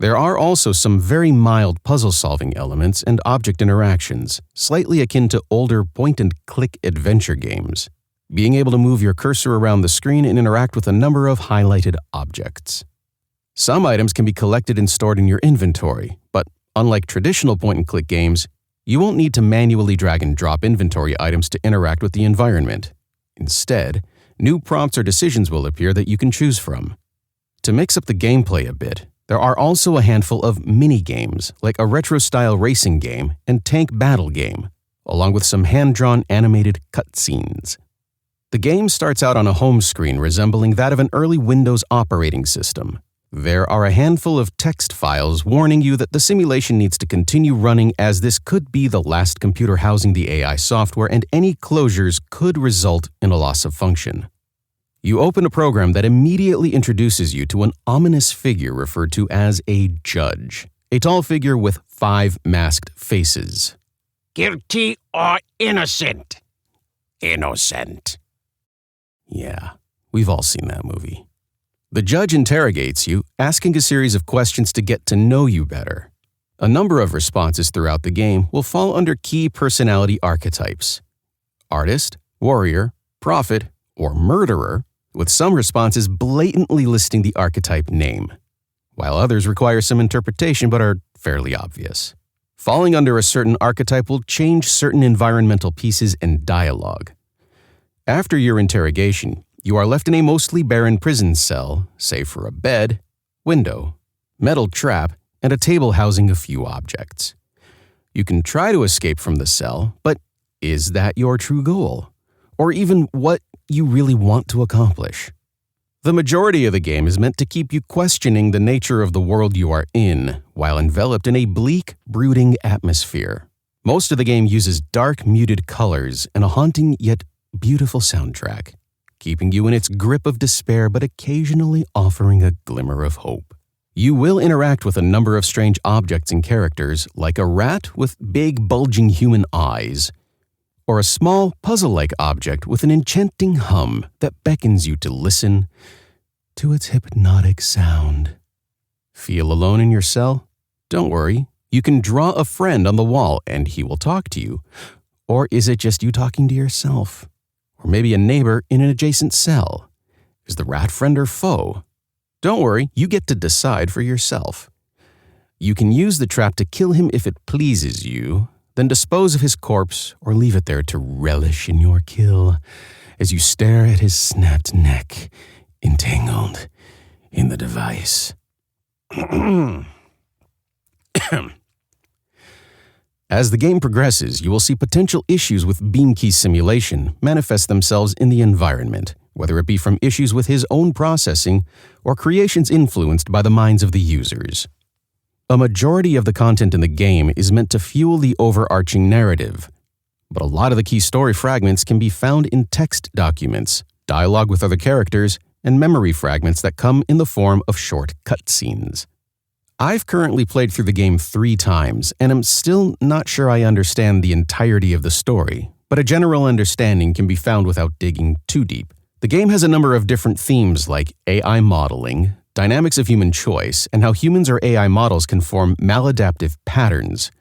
There are also some very mild puzzle-solving elements and object interactions, slightly akin to older point-and-click adventure games, being able to move your cursor around the screen and interact with a number of highlighted objects. Some items can be collected and stored in your inventory, but unlike traditional point-and-click games, you won't need to manually drag and drop inventory items to interact with the environment. Instead, new prompts or decisions will appear that you can choose from. To mix up the gameplay a bit, there are also a handful of mini-games, like a retro-style racing game and tank battle game, along with some hand-drawn animated cutscenes. The game starts out on a home screen resembling that of an early Windows operating system. There are a handful of text files warning you that the simulation needs to continue running, as this could be the last computer housing the AI software, and any closures could result in a loss of function. You open a program that immediately introduces you to an ominous figure referred to as a judge, a tall figure with 5 masked faces. Guilty or innocent? Innocent. Yeah, we've all seen that movie. The judge interrogates you, asking a series of questions to get to know you better. A number of responses throughout the game will fall under key personality archetypes: artist, warrior, prophet, or murderer, with some responses blatantly listing the archetype name, while others require some interpretation but are fairly obvious. Falling under a certain archetype will change certain environmental pieces and dialogue. After your interrogation, you are left in a mostly barren prison cell, save for a bed, window, metal trap, and a table housing a few objects. You can try to escape from the cell, but is that your true goal? Or even what you really want to accomplish? The majority of the game is meant to keep you questioning the nature of the world you are in, while enveloped in a bleak, brooding atmosphere. Most of the game uses dark, muted colors and a haunting yet beautiful soundtrack, keeping you in its grip of despair but occasionally offering a glimmer of hope. You will interact with a number of strange objects and characters, like a rat with big, bulging human eyes, or a small, puzzle-like object with an enchanting hum that beckons you to listen to its hypnotic sound. Feel alone in your cell? Don't worry. You can draw a friend on the wall and he will talk to you. Or is it just you talking to yourself? Or maybe a neighbor in an adjacent cell? Is the rat friend or foe? Don't worry, you get to decide for yourself. You can use the trap to kill him if it pleases you, then dispose of his corpse or leave it there to relish in your kill as you stare at his snapped neck, entangled in the device. As the game progresses, you will see potential issues with beam key simulation manifest themselves in the environment, whether it be from issues with his own processing or creations influenced by the minds of the users. A majority of the content in the game is meant to fuel the overarching narrative, but a lot of the key story fragments can be found in text documents, dialogue with other characters, and memory fragments that come in the form of short cutscenes. I've currently played through the game 3 times, and I'm still not sure I understand the entirety of the story, but a general understanding can be found without digging too deep. The game has a number of different themes like AI modeling, dynamics of human choice, and how humans or AI models can form maladaptive patterns,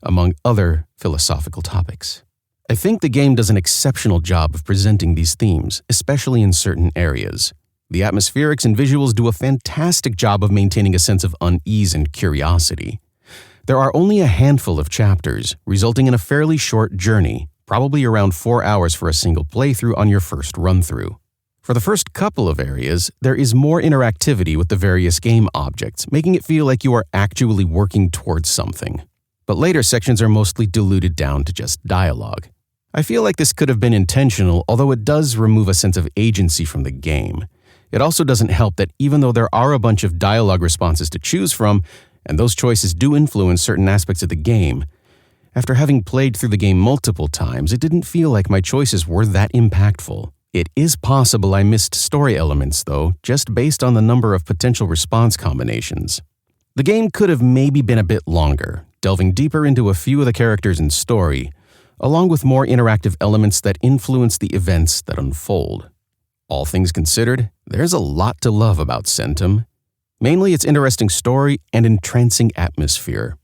among other philosophical topics. I think the game does an exceptional job of presenting these themes, especially in certain areas. The atmospherics and visuals do a fantastic job of maintaining a sense of unease and curiosity. There are only a handful of chapters, resulting in a fairly short journey, probably around 4 hours for a single playthrough on your first run-through. For the first couple of areas, there is more interactivity with the various game objects, making it feel like you are actually working towards something. But later sections are mostly diluted down to just dialogue. I feel like this could have been intentional, although it does remove a sense of agency from the game. It also doesn't help that even though there are a bunch of dialogue responses to choose from, and those choices do influence certain aspects of the game, after having played through the game multiple times, it didn't feel like my choices were that impactful. It is possible I missed story elements, though, just based on the number of potential response combinations. The game could have maybe been a bit longer, delving deeper into a few of the characters and story, along with more interactive elements that influence the events that unfold. All things considered, there's a lot to love about Centum, mainly its interesting story and entrancing atmosphere.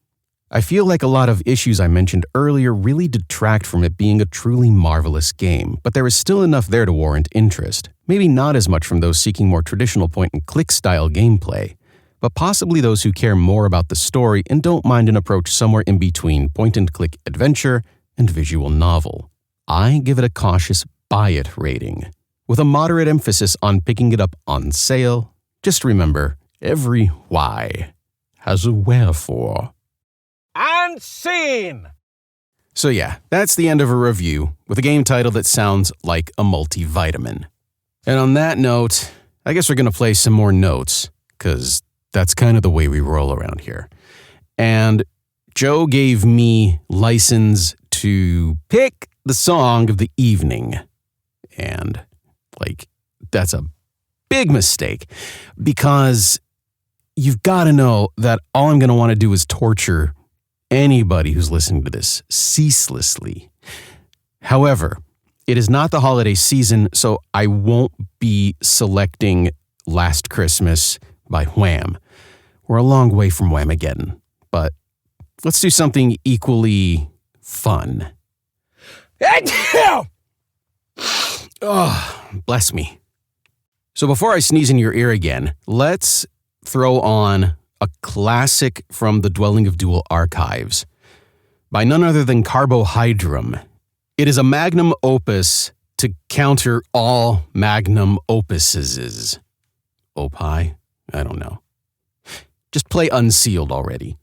I feel like a lot of issues I mentioned earlier really detract from it being a truly marvelous game, but there is still enough there to warrant interest. Maybe not as much from those seeking more traditional point-and-click style gameplay, but possibly those who care more about the story and don't mind an approach somewhere in between point-and-click adventure and visual novel. I give it a cautious buy it rating, with a moderate emphasis on picking it up on sale. Just remember, every why has a wherefore. And scene! So yeah, that's the end of a review, with a game title that sounds like a multivitamin. And on that note, I guess we're going to play some more notes, because that's kind of the way we roll around here. And Joe gave me license to pick the song of the evening. And that's a big mistake, because you've got to know that all I'm going to want to do is torture anybody who's listening to this ceaselessly. However, it is not the holiday season, so I won't be selecting Last Christmas by Wham. We're a long way from Whamageddon, but let's do something equally fun. Oh, bless me. So before I sneeze in your ear again, let's throw on a classic from the Dwelling of Dual archives by none other than CarboHydroM. It is a magnum opus to counter all magnum opuses. Opie? I don't know. Just play Unsealed already.